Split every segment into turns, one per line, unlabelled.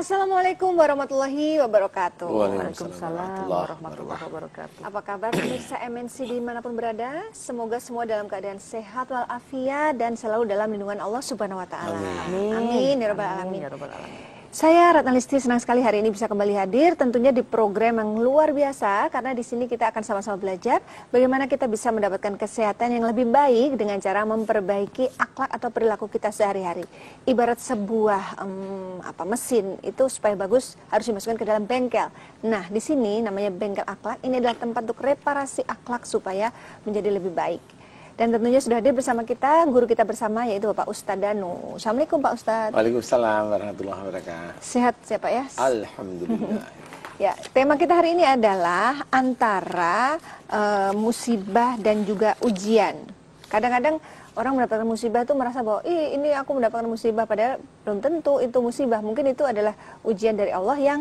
Assalamualaikum warahmatullahi wabarakatuh.
Waalaikumsalam warahmatullahi wabarakatuh.
Apa kabar pemirsa MNC dimanapun berada? Semoga semua dalam keadaan sehat walafiat dan selalu dalam lindungan Allah Subhanahu Wa Taala. Amin ya rabbal alamin. Saya Ratna Listi senang sekali hari ini bisa kembali hadir tentunya di program yang luar biasa karena di sini kita akan sama-sama belajar bagaimana kita bisa mendapatkan kesehatan yang lebih baik dengan cara memperbaiki akhlak atau perilaku kita sehari-hari. Ibarat sebuah mesin itu supaya bagus harus dimasukkan ke dalam bengkel. Nah, di sini namanya bengkel akhlak, ini adalah tempat untuk reparasi akhlak supaya menjadi lebih baik. Dan tentunya sudah hadir bersama kita, guru kita bersama yaitu Bapak Ustadz Danu. Assalamualaikum Pak Ustadz.
Waalaikumsalam warahmatullahi wabarakatuh.
Sehat siapa ya?
Alhamdulillah.
Ya, tema kita hari ini adalah antara musibah dan juga ujian. Kadang-kadang orang mendapatkan musibah itu merasa bahwa ini aku mendapatkan musibah, padahal belum tentu itu musibah. Mungkin itu adalah ujian dari Allah yang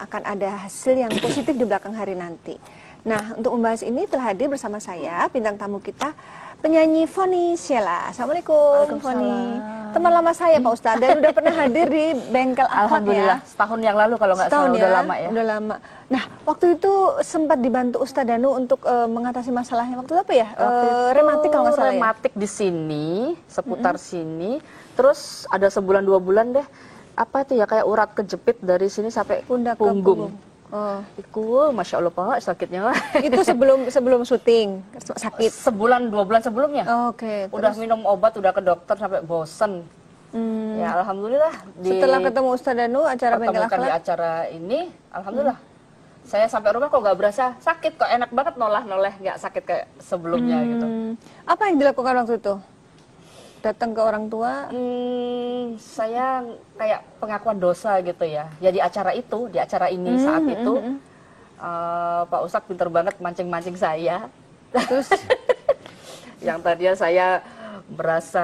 akan ada hasil yang positif di belakang hari nanti. Nah, untuk membahas ini telah hadir bersama saya bintang tamu kita, penyanyi Foni Sheila. Assalamualaikum Foni. Teman lama saya Pak Ustadz, dan udah pernah hadir di bengkel akhlak ya.
Alhamdulillah, setahun yang lalu kalau nggak salah, udah lama ya.
Udah lama. Nah, waktu itu sempat dibantu Ustadz Danu untuk mengatasi masalahnya. Waktu itu apa ya? Rematik kalau nggak salah ya?
Rematik di sini, seputar sini. Terus ada sebulan 2 bulan deh, apa itu ya, kayak urat kejepit dari sini sampai
Pundak ke
punggung.
Oh.
Masya Allah Pak, sakitnya.
Itu sebelum syuting sakit.
Sebulan 2 bulan sebelumnya.
Oke.
Udah minum obat, udah ke dokter sampai bosen. Ya alhamdulillah.
Setelah ketemu Ustadz Danu acara bengkel akhlak.
Di acara ini, alhamdulillah. Saya sampai rumah kok nggak berasa sakit, kok enak banget noleh, nggak sakit kayak sebelumnya gitu.
Apa yang dilakukan waktu itu? Datang ke orang tua?
Saya kayak pengakuan dosa gitu ya. Ya di acara ini saat itu Pak Ustadz pinter banget mancing-mancing saya.
Terus
yang tadinya saya berasa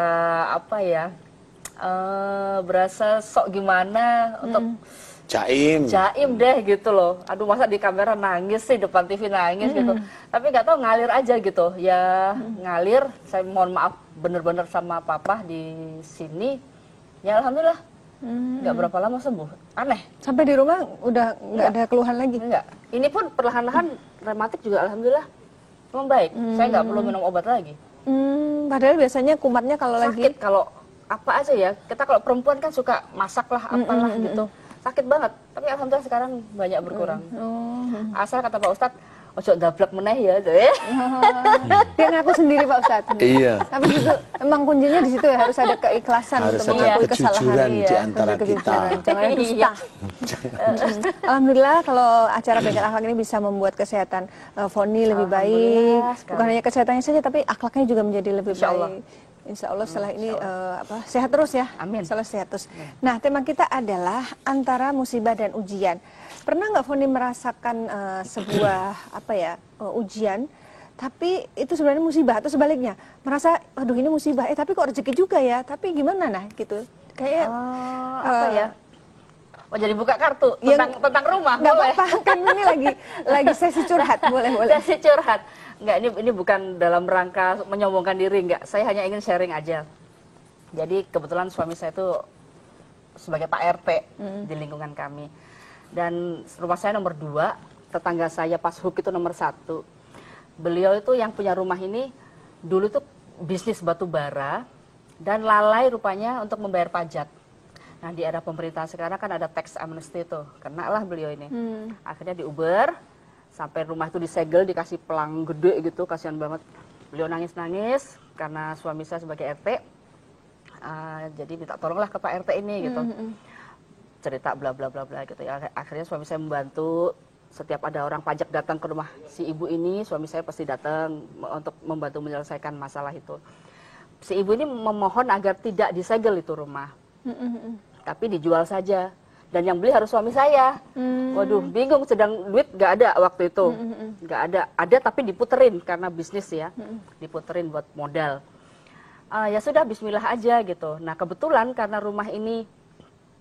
apa ya, berasa sok gimana untuk
Jaim
deh gitu loh. Aduh masa di kamera nangis sih, depan TV nangis gitu. Tapi nggak tahu ngalir aja gitu. Ya ngalir. Saya mohon maaf bener-bener sama papa di sini. Ya alhamdulillah. Nggak berapa lama sembuh. Aneh.
Sampai di rumah udah nggak ada keluhan lagi?
Enggak. Ini pun perlahan-lahan rematik juga alhamdulillah membaik. Saya nggak perlu minum obat lagi.
Padahal biasanya kumatnya kalau
sakit,
lagi
kalau apa aja ya. Kita kalau perempuan kan suka masak lah apalah gitu. Sakit banget, tapi alhamdulillah sekarang banyak berkurang. Asal kata Pak Ustadz, ojo dablek meneh ya.
Dia ngaku sendiri Pak Ustadz.
Iya.
Tapi itu emang kuncinya di situ ya, harus ada keikhlasan
Harus
untuk
ada
mengakui kesalahan.
kejujuran di antara kita.
Jangan dusta. Alhamdulillah kalau acara bengkel akhlak ini bisa membuat kesehatan Foni lebih baik. Bukan hanya kesehatannya saja, tapi akhlaknya juga menjadi lebih baik. Insya Allah setelah ini sehat terus ya.
Amin.
Setelah sehat terus. Nah, tema kita adalah antara musibah dan ujian. Pernah nggak Foni merasakan sebuah ujian, tapi itu sebenarnya musibah, atau sebaliknya merasa, aduh ini musibah, tapi kok rezeki juga ya, tapi gimana gitu? Kayak
apa ya? Oh jadi buka kartu tentang rumah.
Nggak apa-apa, kan ini lagi sesi curhat, boleh.
Sesi curhat. Enggak, ini bukan dalam rangka menyombongkan diri, enggak. Saya hanya ingin sharing aja. Jadi kebetulan suami saya itu sebagai Pak RT di lingkungan kami. Dan rumah saya nomor 2, tetangga saya Pas Huk itu nomor 1. Beliau itu yang punya rumah ini dulu tuh bisnis batu bara dan lalai rupanya untuk membayar pajak. Nah di era pemerintahan sekarang kan ada tax amnesty tuh, kenalah beliau ini. Akhirnya diuber, sampai rumah itu disegel, dikasih pelang gede gitu, kasihan banget. Beliau nangis-nangis karena suami saya sebagai RT, jadi minta tolonglah ke Pak RT ini gitu. Cerita bla bla bla bla gitu ya. Akhirnya suami saya membantu. Setiap ada orang pajak datang ke rumah si ibu ini, suami saya pasti datang untuk membantu menyelesaikan masalah itu. Si ibu ini memohon agar tidak disegel itu rumah. tapi dijual saja. Dan yang beli harus suami saya. Waduh, bingung, sedang duit nggak ada waktu itu. Nggak ada. Ada tapi diputerin karena bisnis ya. Diputerin buat modal. Ya sudah, bismillah aja gitu. Nah kebetulan karena rumah ini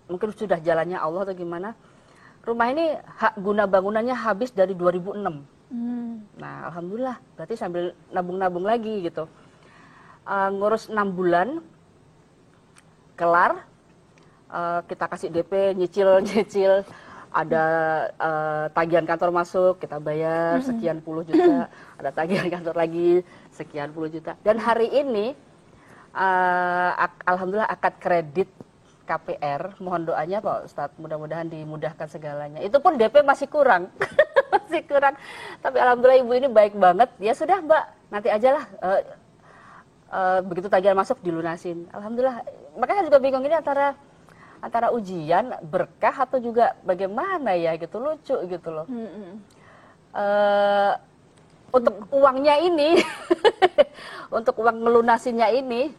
mungkin sudah jalannya Allah atau gimana. Rumah ini hak guna bangunannya habis dari 2006. Nah alhamdulillah, berarti sambil nabung-nabung lagi gitu. Ngurus 6 bulan, kelar. Kita kasih DP, nyicil, ada tagihan kantor masuk, kita bayar sekian puluh juta, ada tagihan kantor lagi sekian puluh juta. Dan hari ini, alhamdulillah akad kredit KPR, mohon doanya Pak Ustadz, mudah-mudahan dimudahkan segalanya. Itu pun DP masih kurang, masih kurang. Tapi alhamdulillah ibu ini baik banget. Ya sudah Mbak, nanti aja lah. Begitu tagihan masuk dilunasin. Alhamdulillah. Makanya saya juga bingung ini antara ujian, berkah atau juga bagaimana ya gitu, lucu gitu loh. Untuk uangnya ini, untuk uang ngelunasinya ini,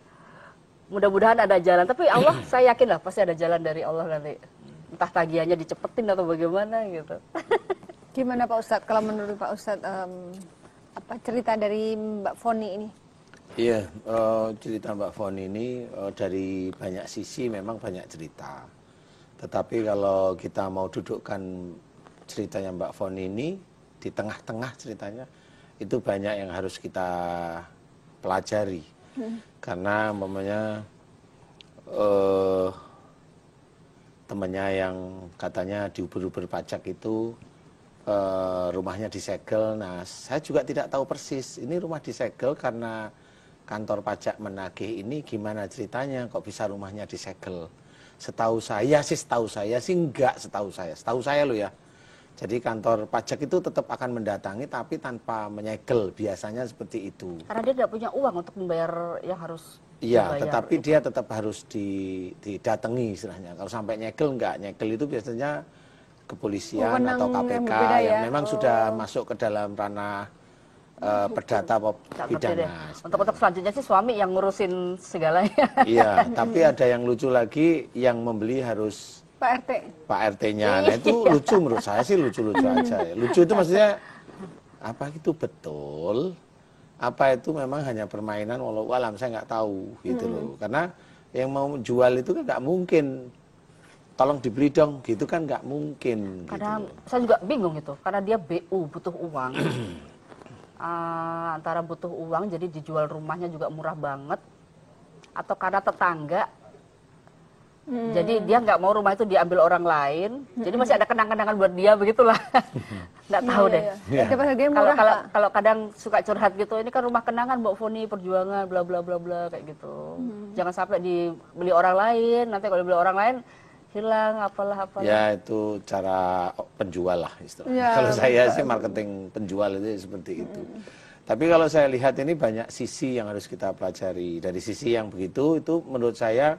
mudah-mudahan ada jalan. Tapi Allah, saya yakin lah pasti ada jalan dari Allah nanti. Entah tagihannya dicepetin atau bagaimana gitu.
Gimana Pak Ustadz, kalau menurut Pak Ustadz, apa cerita dari Mbak Foni ini?
Iya, cerita Mbak Foni ini dari banyak sisi memang banyak cerita. Tetapi kalau kita mau dudukkan ceritanya Mbak Foni ini di tengah-tengah ceritanya, itu banyak yang harus kita pelajari. Karena umpamanya temannya yang katanya diuber-uber pajak itu rumahnya disegel. Nah, saya juga tidak tahu persis ini rumah disegel karena kantor pajak menagih ini gimana ceritanya, kok bisa rumahnya disegel. Setahu saya sih enggak, setahu saya loh ya. Jadi kantor pajak itu tetap akan mendatangi tapi tanpa menyegel, biasanya seperti itu.
Karena dia tidak punya uang untuk membayar yang harus
iya,
dibayar.
Tetapi dia tetap harus didatangi istilahnya. Kalau sampai nyegel enggak, nyegel itu biasanya kepolisian atau KPK yang memang sudah masuk ke dalam ranah perdata pidana.
Untuk selanjutnya sih suami yang ngurusin segalanya.
Iya, tapi ada yang lucu lagi, yang membeli harus
Pak RT.
Pak RT-nya. Nah itu lucu menurut saya sih, lucu-lucu aja ya. Lucu itu maksudnya apa itu betul? Apa itu memang hanya permainan walau alam, saya nggak tahu gitu loh. Karena yang mau jual itu kan nggak mungkin. Tolong dibeli dong, gitu kan nggak mungkin.
Karena
gitu.
saya juga bingung itu, karena dia BU butuh uang. Antara butuh uang jadi dijual rumahnya juga murah banget, atau karena tetangga jadi dia nggak mau rumah itu diambil orang lain, jadi masih ada kenang-kenangan buat dia, begitulah. Nggak tahu deh. Kalau kadang suka curhat gitu, ini kan rumah kenangan Mbak Foni, perjuangan bla bla bla bla kayak gitu. Jangan sampai dibeli orang lain, nanti kalau dibeli orang lain hilang apalah.
Ya itu cara penjual lah istilahnya. Kalau saya sih marketing penjual itu seperti itu. Tapi kalau saya lihat ini banyak sisi yang harus kita pelajari. Dari sisi yang begitu, itu menurut saya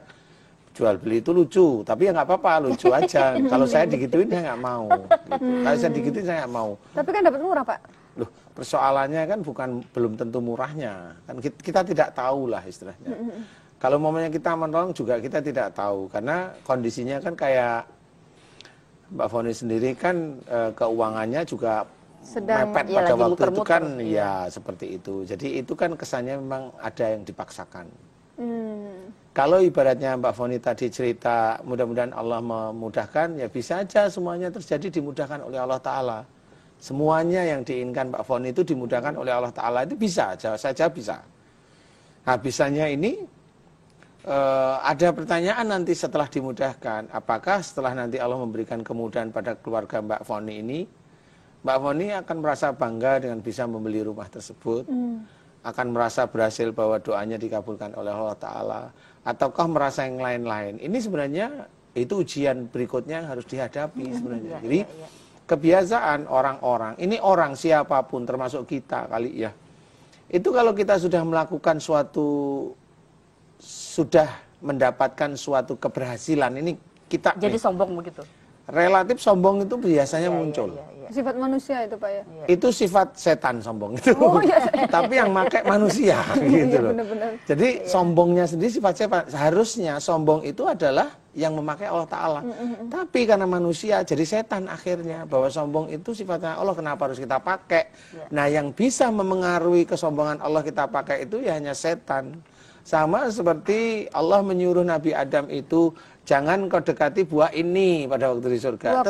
jual beli itu lucu. Tapi ya nggak apa-apa, lucu aja. Kalau saya digituin saya nggak mau. Gitu. Kalau saya digituin saya nggak mau.
Tapi kan dapat murah Pak.
Loh, persoalannya kan belum tentu murahnya. Kan kita tidak tahu lah istilahnya. Kalau momennya kita menolong juga kita tidak tahu, karena kondisinya kan kayak Mbak Foni sendiri kan keuangannya juga mepet pada waktu itu kan ya seperti itu. Jadi itu kan kesannya memang ada yang dipaksakan. Kalau ibaratnya Mbak Foni tadi cerita mudah-mudahan Allah memudahkan, ya bisa aja semuanya terjadi dimudahkan oleh Allah Ta'ala. Semuanya yang diinginkan Mbak Foni itu dimudahkan oleh Allah Ta'ala, itu bisa saja bisa. Nah bisanya ini ada pertanyaan nanti setelah dimudahkan, apakah setelah nanti Allah memberikan kemudahan pada keluarga Mbak Foni ini, Mbak Foni akan merasa bangga dengan bisa membeli rumah tersebut, akan merasa berhasil bahwa doanya dikabulkan oleh Allah Ta'ala, ataukah merasa yang lain-lain. Ini sebenarnya itu ujian berikutnya yang harus dihadapi sebenarnya. Jadi kebiasaan orang-orang, ini orang siapapun termasuk kita kali ya, itu kalau kita sudah melakukan sudah mendapatkan suatu keberhasilan, ini kita
jadi sombong begitu.
relatif sombong itu biasanya muncul.
Sifat manusia itu Pak ya?
Itu sifat setan sombong itu. Tapi yang pakai manusia gitu loh.
Bener-bener.
Jadi sombongnya sendiri sifat setan. Seharusnya sombong itu adalah yang memakai Allah Ta'ala. Tapi karena manusia jadi setan akhirnya. Bahwa sombong itu sifatnya Allah, kenapa harus kita pakai? Nah yang bisa memengaruhi kesombongan Allah kita pakai itu ya hanya setan. Sama seperti Allah menyuruh Nabi Adam itu, jangan kau dekati buah ini pada waktu di surga.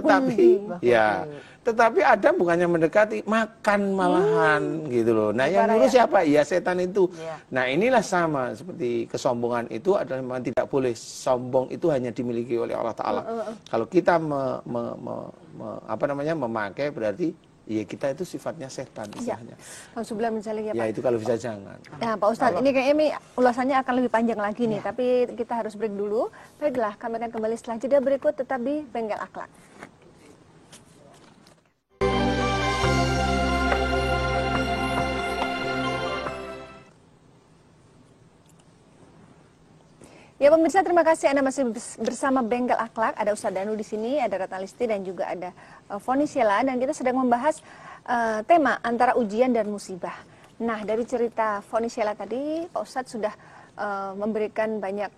Tetapi Adam bukannya mendekati, makan malahan gitu loh. Nah yang nyuruh siapa? Ya setan itu. Nah inilah sama seperti kesombongan itu adalah memang tidak boleh. Sombong itu hanya dimiliki oleh Allah Ta'ala. Kalau kita memakai berarti ya kita itu sifatnya setan istilahnya. Ya itu kalau bisa jangan.
Nah Pak Ustadz, ini kayaknya ulasannya akan lebih panjang lagi nih, tapi kita harus break dulu. Baiklah, kami akan kembali setelah jeda berikut, tetap di Bengkel Akhlak. Ya pemirsa, terima kasih Anda masih bersama Bengkel Akhlak. Ada Ustadz Danu di sini, ada Ratna Listi dan juga ada Foni Sheila, dan kita sedang membahas tema antara ujian dan musibah. Nah, dari cerita Foni Sheila tadi, Pak Ustadz sudah memberikan banyak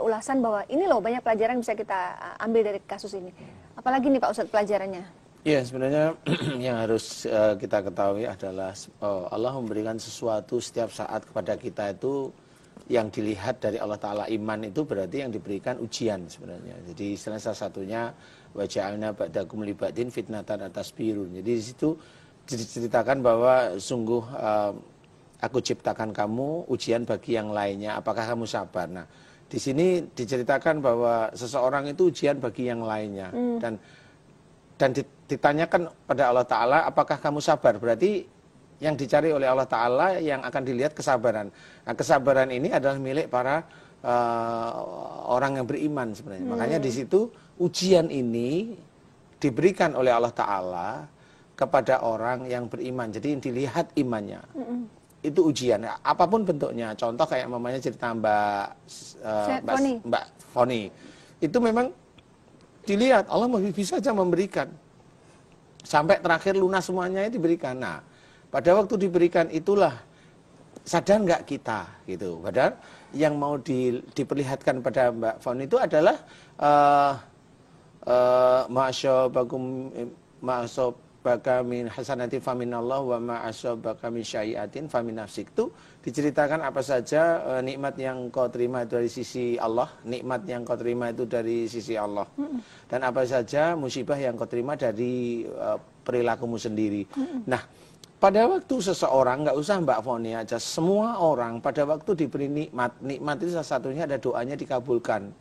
ulasan bahwa ini loh banyak pelajaran yang bisa kita ambil dari kasus ini. Apalagi nih Pak Ustadz pelajarannya?
Ya sebenarnya yang harus kita ketahui adalah Allah memberikan sesuatu setiap saat kepada kita itu yang dilihat dari Allah Ta'ala. Iman itu berarti yang diberikan ujian sebenarnya. Jadi salah satunya wa ja'alna ba'dakum li ba'din fitnatan atas birun. Jadi di situ diceritakan bahwa sungguh aku ciptakan kamu ujian bagi yang lainnya, apakah kamu sabar. Nah di sini diceritakan bahwa seseorang itu ujian bagi yang lainnya. Dan ditanyakan pada Allah Ta'ala, apakah kamu sabar? Berarti yang dicari oleh Allah Ta'ala yang akan dilihat kesabaran. Nah kesabaran ini adalah milik para orang yang beriman sebenarnya. Makanya di situ ujian ini diberikan oleh Allah Ta'ala kepada orang yang beriman. Jadi yang dilihat imannya. Itu ujian, apapun bentuknya. Contoh kayak mamanya cerita Mbak Foni. Itu memang dilihat, Allah bisa saja memberikan. Sampai terakhir lunas semuanya diberikan. Nah, pada waktu diberikan itulah sadar nggak kita gitu. Padahal yang mau diperlihatkan pada Mbak Foni itu adalah ma'asobaka min hasanati faminallah wa ma'asobaka min syai'atin famin nafsik. Itu diceritakan apa saja nikmat yang kau terima itu dari sisi Allah, nikmat yang kau terima itu dari sisi Allah. Dan apa saja musibah yang kau terima dari perilakumu sendiri. Nah, pada waktu seseorang, nggak usah Mbak Foni aja, semua orang pada waktu diberi nikmat itu salah satunya ada doanya dikabulkan,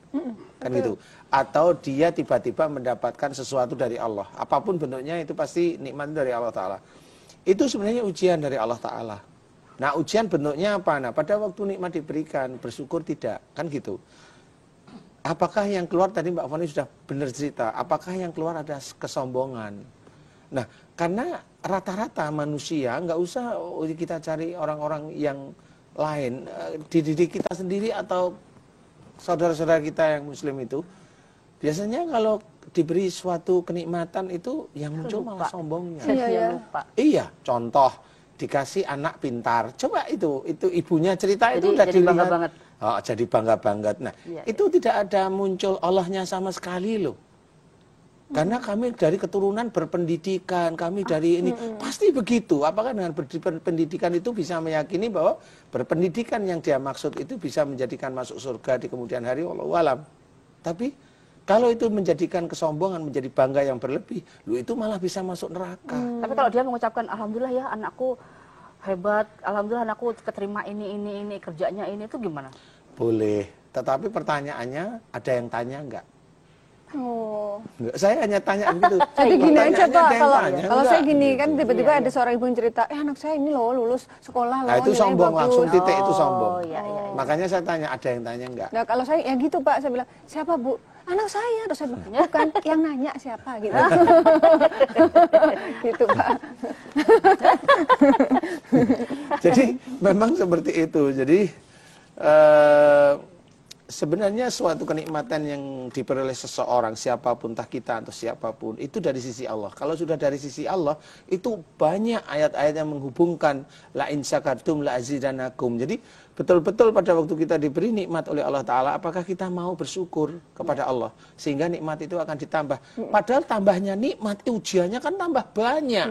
kan gitu. Atau dia tiba-tiba mendapatkan sesuatu dari Allah, apapun bentuknya itu pasti nikmat dari Allah Ta'ala. Itu sebenarnya ujian dari Allah Ta'ala. Nah ujian bentuknya apa? Nah pada waktu nikmat diberikan, bersyukur tidak, kan gitu. Apakah yang keluar, tadi Mbak Foni sudah benar cerita, apakah yang keluar ada kesombongan? Nah karena rata-rata manusia, nggak usah kita cari orang-orang yang lain, di diri kita sendiri atau saudara-saudara kita yang muslim itu, biasanya kalau diberi suatu kenikmatan itu yang muncul malah sombongnya. Iya, contoh dikasih anak pintar, coba itu ibunya cerita itu udah dilihat bangga banget. Jadi bangga banget. Nah itu tidak ada muncul Allahnya sama sekali loh. Karena kami dari keturunan berpendidikan, kami dari ini, pasti begitu. Apakah dengan berpendidikan itu bisa meyakini bahwa berpendidikan yang dia maksud itu bisa menjadikan masuk surga di kemudian hari, wallahu alam. Tapi kalau itu menjadikan kesombongan, menjadi bangga yang berlebih, itu malah bisa masuk neraka.
Tapi kalau dia mengucapkan, alhamdulillah ya anakku hebat, alhamdulillah anakku keterima ini, kerjanya ini, itu gimana?
Boleh, tetapi pertanyaannya ada yang tanya enggak? Enggak, saya hanya tanya begitu.
Jadi gini aja Pak, kalau saya gini kan tiba-tiba ada seorang ibu yang cerita, anak saya ini loh lulus sekolah loh.
Nah itu sombong, langsung titik itu sombong. Makanya saya tanya, ada yang tanya enggak?
Nah kalau saya ya gitu Pak, saya bilang, siapa Bu? Anak saya. Terus saya bilang, bukan, yang nanya siapa gitu. Gitu Pak.
Jadi memang seperti itu. Jadi sebenarnya suatu kenikmatan yang diperoleh seseorang, siapapun, entah kita atau siapapun, itu dari sisi Allah. Kalau sudah dari sisi Allah, itu banyak ayat-ayat yang menghubungkan la in syakartum la azidanakum. Jadi betul-betul pada waktu kita diberi nikmat oleh Allah Ta'ala, apakah kita mau bersyukur kepada Allah, sehingga nikmat itu akan ditambah. Padahal tambahnya nikmat, ujiannya kan tambah banyak.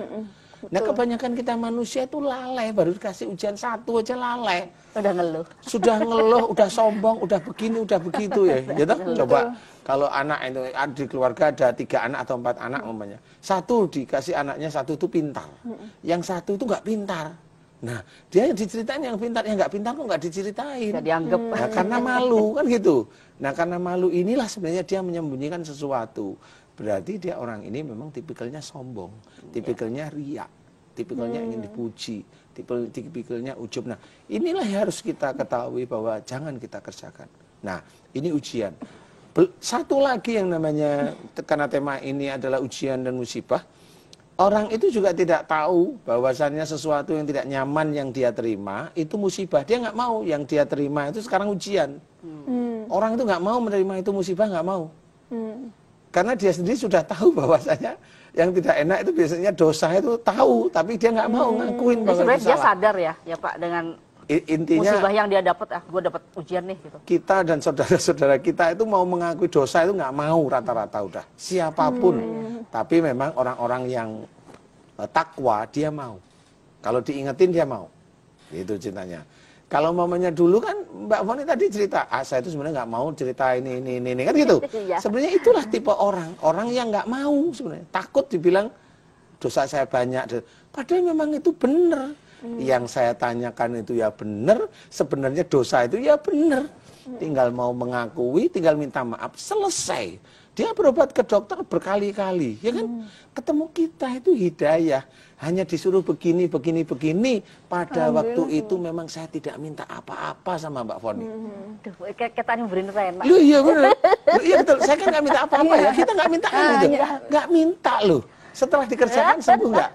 Nah, kebanyakan kita manusia itu lalai, baru dikasih ujian satu aja lalai.
Udah ngeluh.
Sudah ngeluh, udah sombong, udah begini, udah begitu ya. Gitu? Coba kalau anak itu di keluarga ada 3 anak atau 4 anak umpamanya. Satu dikasih anaknya, satu itu pintar. Yang satu itu nggak pintar. Nah, dia yang diceritain yang pintar, yang nggak pintar kok nggak diceritain.
Nggak dianggap.
Nah, karena malu kan gitu. Nah, karena malu inilah sebenarnya dia menyembunyikan sesuatu. Berarti dia orang ini memang tipikalnya sombong, tipikalnya riak, tipikalnya ingin dipuji, tipikalnya ujub. Nah, inilah yang harus kita ketahui bahwa jangan kita kerjakan. Nah, ini ujian. Satu lagi yang namanya, karena tema ini adalah ujian dan musibah, orang itu juga tidak tahu bahwasannya sesuatu yang tidak nyaman yang dia terima, itu musibah. Dia nggak mau yang dia terima itu sekarang ujian. Orang itu nggak mau menerima itu musibah, nggak mau. Karena dia sendiri sudah tahu bahwasanya yang tidak enak itu biasanya dosa itu tahu, tapi dia nggak mau ngakuin bahwa
sebenarnya
itu
dia
salah.
sadar ya Pak dengan
Intinya
musibah yang dia dapat, gue dapat ujian nih gitu.
kita dan saudara-saudara kita itu mau mengakui dosa itu nggak mau rata-rata udah siapapun. Tapi memang orang-orang yang takwa dia mau. Kalau diingetin dia mau. Itu cintanya. Kalau mamanya dulu kan Mbak Foni tadi cerita, saya itu sebenarnya nggak mau cerita ini kan gitu. Sebenarnya itulah tipe orang yang nggak mau sebenarnya. Takut dibilang dosa saya banyak. Padahal memang itu benar. Yang saya tanyakan itu ya benar. Sebenarnya dosa itu ya benar. Tinggal mau mengakui, tinggal minta maaf, selesai. Dia berobat ke dokter berkali-kali, ya kan? Ketemu kita itu hidayah. Hanya disuruh begini. Pada waktu itu memang saya tidak minta apa-apa sama Mbak Foni.
Duh, kayak tadi berin enak.
Loh iya benar. Iya betul, saya kan nggak minta apa-apa ya. Kita nggak minta kan gitu. Nggak minta loh. Setelah dikerjakan sembuh nggak?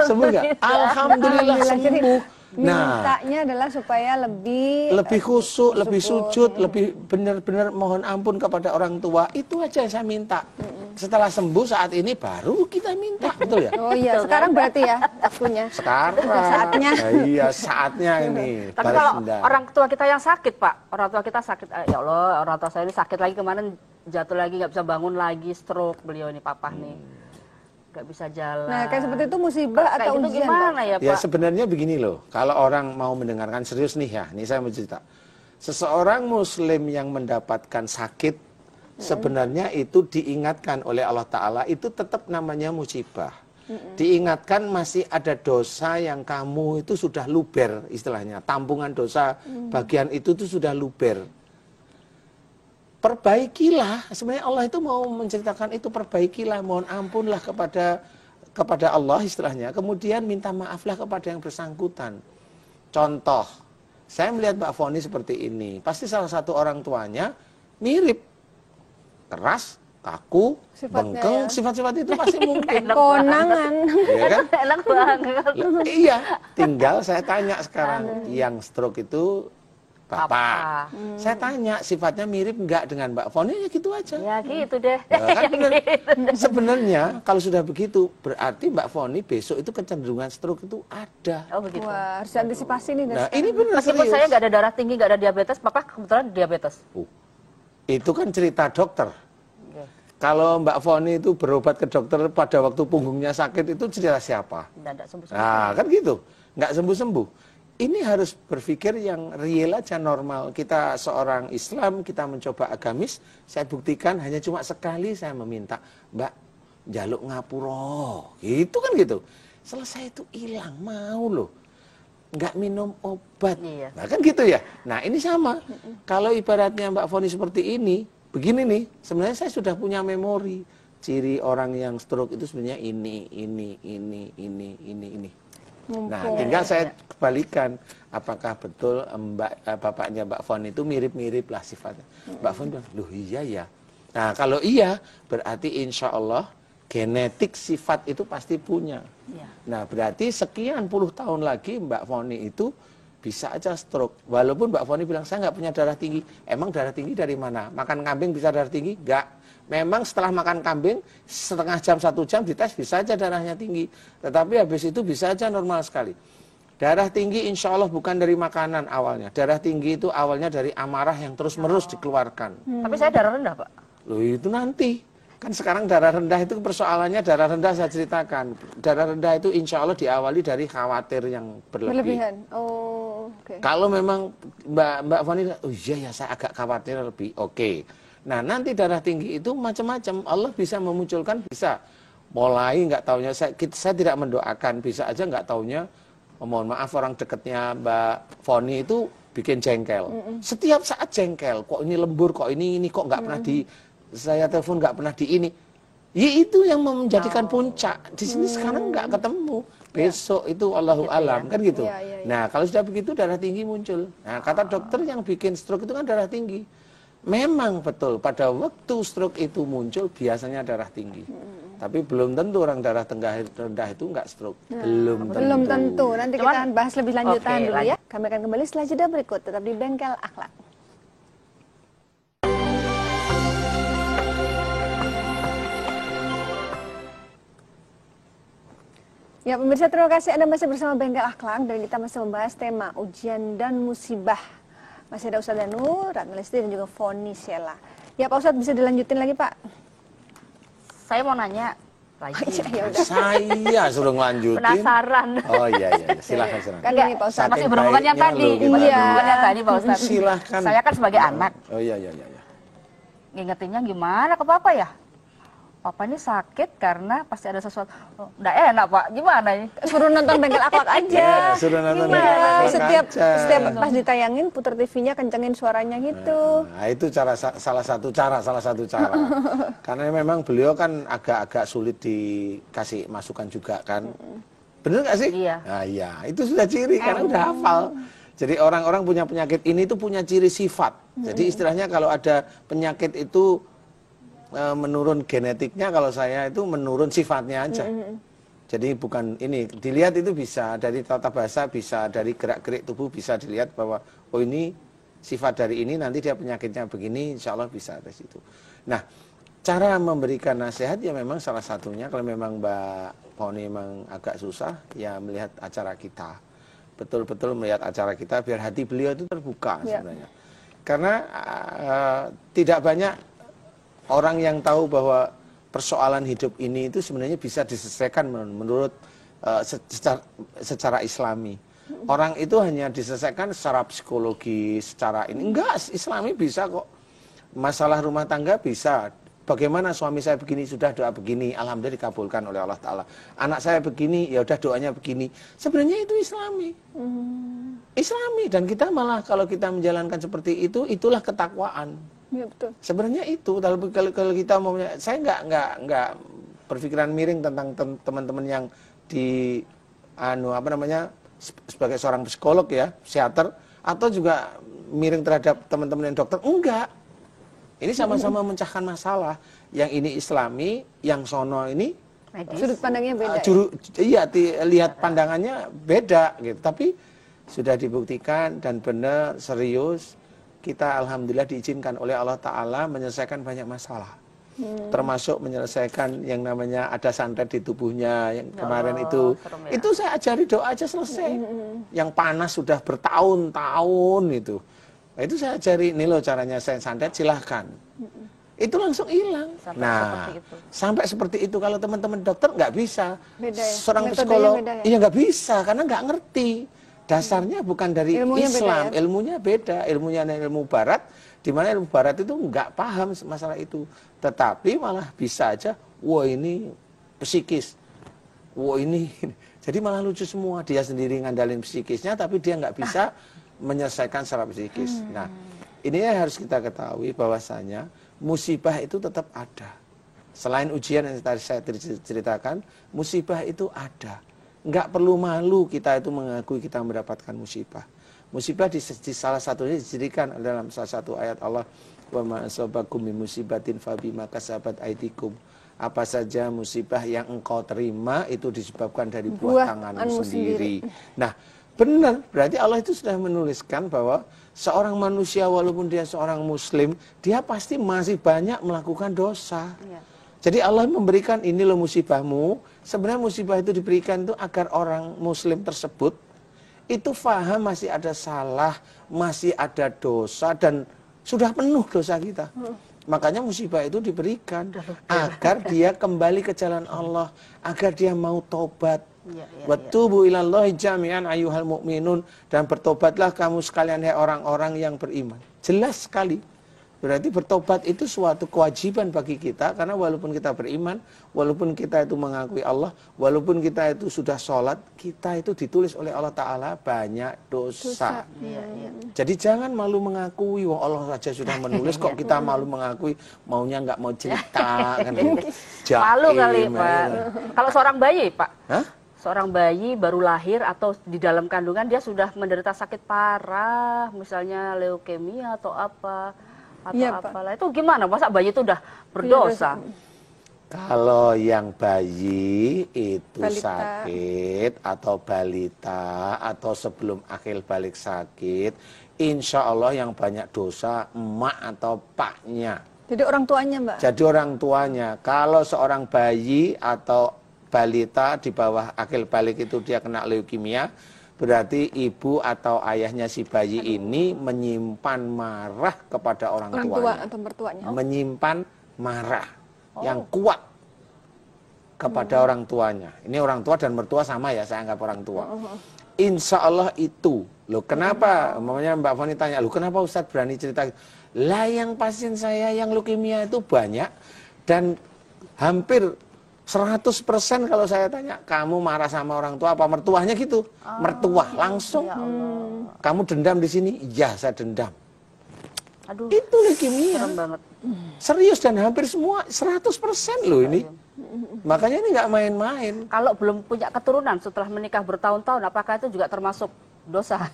Sembuh nggak? Alhamdulillah sembuh. Nah,
mintanya adalah supaya lebih
khusyuk, lebih sujud, lebih benar-benar mohon ampun kepada orang tua. Itu aja yang saya minta. Setelah sembuh saat ini baru kita minta, betul ya?
Oh iya, sekarang berarti ya waktunya.
Sekarang.
Saatnya.
Iya, saatnya ini.
Tapi kalau orang tua kita yang sakit, Pak, orang tua kita sakit, ya Allah, orang tua saya ini sakit lagi kemarin, jatuh lagi, nggak bisa bangun lagi, stroke beliau ini, papa nih. Nggak bisa jalan.
Nah, kayak seperti itu musibah atau
gitu
ujian,
gimana
Pak?
ya, Pak?
Ya sebenarnya begini loh, kalau orang mau mendengarkan serius nih ya, ini saya mau cerita. Seseorang muslim yang mendapatkan sakit, sebenarnya itu diingatkan oleh Allah Ta'ala, itu tetap namanya musibah. Diingatkan masih ada dosa yang kamu itu sudah luber, istilahnya. Tampungan dosa bagian itu tuh sudah luber. Perbaikilah, sebenarnya Allah itu mau menceritakan itu, perbaikilah, mohon ampunlah kepada Allah istilahnya, kemudian minta maaflah kepada yang bersangkutan. Contoh, saya melihat Mbak Foni seperti ini, pasti salah satu orang tuanya mirip, keras, kaku, bengkeng, sifat-sifat itu pasti mungkin.
Konangan.
Iya kan?
Enak banget.
Iya, tinggal saya tanya sekarang, yang stroke itu Bapak. Saya tanya sifatnya mirip enggak dengan Mbak Foni, ya gitu aja.
Ya gitu deh.
Kan sebenarnya kalau sudah begitu berarti Mbak Foni besok itu kecenderungan stroke itu ada.
Oh begitu.
Wah, harus antisipasi nih.
Nah, ini benar
Meskipun
serius.
saya nggak ada darah tinggi, nggak ada diabetes, papa kebetulan diabetes.
Itu kan cerita dokter. Kalau Mbak Foni itu berobat ke dokter pada waktu punggungnya sakit, itu cerita siapa?
Nggak sembuh-sembuh.
Nah, kan gitu. Nggak sembuh-sembuh. Ini harus berpikir yang real aja, normal. Kita seorang Islam, kita mencoba agamis. Saya buktikan hanya cuma sekali saya meminta, Mbak, jaluk ngapuro. Gitu kan gitu. Selesai itu hilang, mau loh. Nggak minum obat.
Iya.
Nah kan gitu ya. Nah ini sama. Kalau ibaratnya Mbak Foni seperti ini, begini nih. Sebenarnya saya sudah punya memori. Ciri orang yang stroke itu sebenarnya ini. Nah, tinggal saya kembalikan, apakah betul bapaknya Mbak Foni itu mirip-mirip lah sifatnya. Mbak Foni bilang, loh iya ya. Nah, kalau iya, berarti insya Allah genetik sifat itu pasti punya.
Ya.
Nah, berarti sekian puluh tahun lagi Mbak Foni itu bisa aja stroke. Walaupun Mbak Foni bilang, saya nggak punya darah tinggi. Emang darah tinggi dari mana? Makan kambing bisa darah tinggi? Nggak. Memang setelah makan kambing, setengah jam, 1 jam dites bisa aja darahnya tinggi. Tetapi habis itu bisa aja normal sekali. Darah tinggi insya Allah bukan dari makanan awalnya. Darah tinggi itu awalnya dari amarah yang terus-menerus dikeluarkan.
Tapi saya darah rendah, Pak.
Loh itu nanti. Kan sekarang darah rendah itu persoalannya darah rendah saya ceritakan. Darah rendah itu insya Allah diawali dari khawatir yang berlebihan.
Oh, oke.
Kalau memang Mbak Fani, oh iya ya saya agak khawatir lebih, oke. Nah nanti darah tinggi itu macam-macam. Allah bisa memunculkan, bisa. Mulai nggak taunya, saya tidak mendoakan, bisa aja nggak taunya, mohon maaf orang dekatnya Mbak Foni itu bikin jengkel. Setiap saat jengkel, kok ini lembur, kok ini kok nggak pernah saya telepon nggak pernah di ini. Ya itu yang menjadikan puncak. Di sini sekarang nggak ketemu. Besok itu Allahu alam, kan gitu. Nah kalau sudah begitu darah tinggi muncul. Nah kata dokter yang bikin stroke itu kan darah tinggi. Memang betul pada waktu stroke itu muncul biasanya darah tinggi. Tapi belum tentu orang darah rendah itu nggak stroke. Belum tentu.
Belum tentu. Nanti kita akan bahas lebih lanjutan dulu ya. Kami akan kembali setelah jeda berikut. Tetap di Bengkel Akhlak. Ya pemirsa, terima kasih Anda masih bersama Bengkel Akhlak dan kita masih membahas tema ujian dan musibah. Masih ada Ustaz Danu, Ratna Lesti dan juga Foni Sheila. Ya Pak Ustadz bisa dilanjutin lagi Pak?
Saya mau nanya lagi.
Ya udah.
Saya suruh ngelanjutin.
Penasaran.
Oh iya, silakan.
Kan ini Pak Ustadz.
Masih berhubungan yang tadi.
Iya.
Yang tadi Pak Ustadz.
Silahkan.
Saya kan sebagai anak.
Oh iya.
Ngingetinnya gimana ke Papa ya? Papa ini sakit karena pasti ada sesuatu. Oh, nggak enak Pak, gimana ini?
Suruh nonton Bengkel Akhlak aja.
Ya, suruh nonton
Gimana?
Bengkel Akhlak
Setiap
aja.
pas ditayangin puter TV-nya kencengin suaranya gitu.
Nah, itu salah satu cara. Karena memang beliau kan agak sulit dikasih masukan juga kan. Bener nggak sih?
Iya.
Nah, iya, itu sudah ciri karena udah hafal. Jadi orang-orang punya penyakit ini tuh punya ciri sifat. Jadi istilahnya kalau ada penyakit itu menurun genetiknya, kalau saya itu menurun sifatnya aja. Jadi bukan ini, dilihat itu bisa dari tata bahasa, bisa dari gerak-gerik tubuh, bisa dilihat bahwa oh ini sifat dari ini, nanti dia penyakitnya begini, insya Allah bisa dari situ. Nah, cara memberikan nasihat ya memang salah satunya, kalau memang Mbak Foni memang agak susah, ya melihat acara kita. Betul-betul melihat acara kita, biar hati beliau itu terbuka sebenarnya. Karena tidak banyak orang yang tahu bahwa persoalan hidup ini itu sebenarnya bisa diselesaikan menurut secara Islami. Orang itu hanya diselesaikan secara psikologi, secara ini. Enggak, Islami bisa kok. Masalah rumah tangga bisa. Bagaimana suami saya begini, sudah doa begini, alhamdulillah dikabulkan oleh Allah Ta'ala. Anak saya begini, ya udah doanya begini. Sebenarnya itu Islami. Islami. Dan kita malah kalau kita menjalankan seperti itu, itulah ketakwaan.
Ya, betul.
Sebenarnya itu kalau kita mau, saya nggak berpikiran miring tentang teman-teman yang di sebagai seorang psikolog ya, psikiater, atau juga miring terhadap teman-teman yang dokter. Enggak. Ini sama-sama memecahkan masalah. Yang ini Islami, yang sono ini
Medis.
Sudut pandangnya beda.
Iya, lihat pandangannya beda gitu. Tapi sudah dibuktikan dan benar, serius. Kita alhamdulillah diizinkan oleh Allah Ta'ala menyelesaikan banyak masalah. Termasuk menyelesaikan yang namanya ada santet di tubuhnya yang kemarin itu.
Ya.
Itu saya ajari doa aja selesai. Yang panas sudah bertahun-tahun itu. Nah, itu saya ajari, nih loh caranya saya santet, silahkan. Itu langsung hilang. Sampai seperti itu. Kalau teman-teman dokter nggak bisa.
Beda ya?
Seorang
Metodenya
psikolog,
beda ya?
iya nggak bisa karena nggak ngerti. Dasarnya bukan dari
Ilmunya
Islam,
beda ya?
ilmunya beda, ilmunya ilmu Barat, di mana ilmu Barat itu nggak paham masalah itu, tetapi malah bisa aja, wah ini psikis, wah ini, jadi malah lucu semua, dia sendiri ngandalin psikisnya, tapi dia nggak bisa menyelesaikan secara psikis. Nah, ini yang harus kita ketahui bahwasanya musibah itu tetap ada. Selain ujian yang tadi saya ceritakan, musibah itu ada. Nggak perlu malu kita itu mengakui kita mendapatkan musibah. Musibah di salah satunya dijadikan dalam salah satu ayat Allah, wa ma asabakum min musibatin fabima kasabat aydikum. Apa saja musibah yang engkau terima itu disebabkan dari buah tanganmu sendiri. Nah, Benar, berarti Allah itu sudah menuliskan bahwa seorang manusia walaupun dia seorang muslim, dia pasti masih banyak melakukan dosa.
Iya.
Jadi Allah memberikan ini loh musibahmu. Sebenarnya musibah itu diberikan itu agar orang muslim tersebut itu faham masih ada salah, masih ada dosa dan sudah penuh dosa kita. Makanya musibah itu diberikan agar dia kembali ke jalan Allah, agar dia mau tobat. Watubu ilallahi jami'an ayyuhal mu'minun, dan bertobatlah kamu sekalian hai orang-orang yang beriman. Jelas sekali. Berarti bertobat itu suatu kewajiban bagi kita, karena walaupun kita beriman, walaupun kita itu mengakui Allah, walaupun kita itu sudah sholat, kita itu ditulis oleh Allah Ta'ala banyak dosa. Jadi jangan malu mengakui, wah Allah saja sudah menulis, kok kita malu mengakui, maunya nggak mau cerita. Kan gitu.
Malu kali Pak. Kalau seorang bayi Pak,
Hah?
seorang bayi baru lahir atau di dalam kandungan dia sudah menderita sakit parah, misalnya leukemia atau apa, atau
Iya,
apalah, itu gimana? Masa bayi itu udah berdosa?
Kalau yang bayi itu
Balita.
sakit atau balita atau sebelum akhir balik sakit, insya Allah yang banyak dosa emak atau paknya.
Jadi orang tuanya, Mbak.
Jadi orang tuanya. Kalau seorang bayi atau balita di bawah akil balik itu dia kena leukemia, berarti ibu atau ayahnya si bayi ini menyimpan marah kepada orang
Orang tua
tuanya.
atau mertuanya.
Menyimpan marah yang kuat kepada orang tuanya. Ini orang tua dan mertua sama ya, saya anggap orang tua. Insya Allah itu. Loh kenapa? Mamanya Mbak Foni tanya, loh kenapa Ustadz berani cerita? Lah yang pasien saya yang leukemia itu banyak dan hampir 100% kalau saya tanya, kamu marah sama orang tua apa mertuanya gitu? Mertua langsung.
Ya Allah.
Kamu dendam di sini? Iya, saya dendam.
Aduh,
Itu leukemia.
serem banget.
Serius dan hampir semua 100% loh ini. Makanya ini nggak main-main.
Kalau belum punya keturunan setelah menikah bertahun-tahun, apakah itu juga termasuk dosa?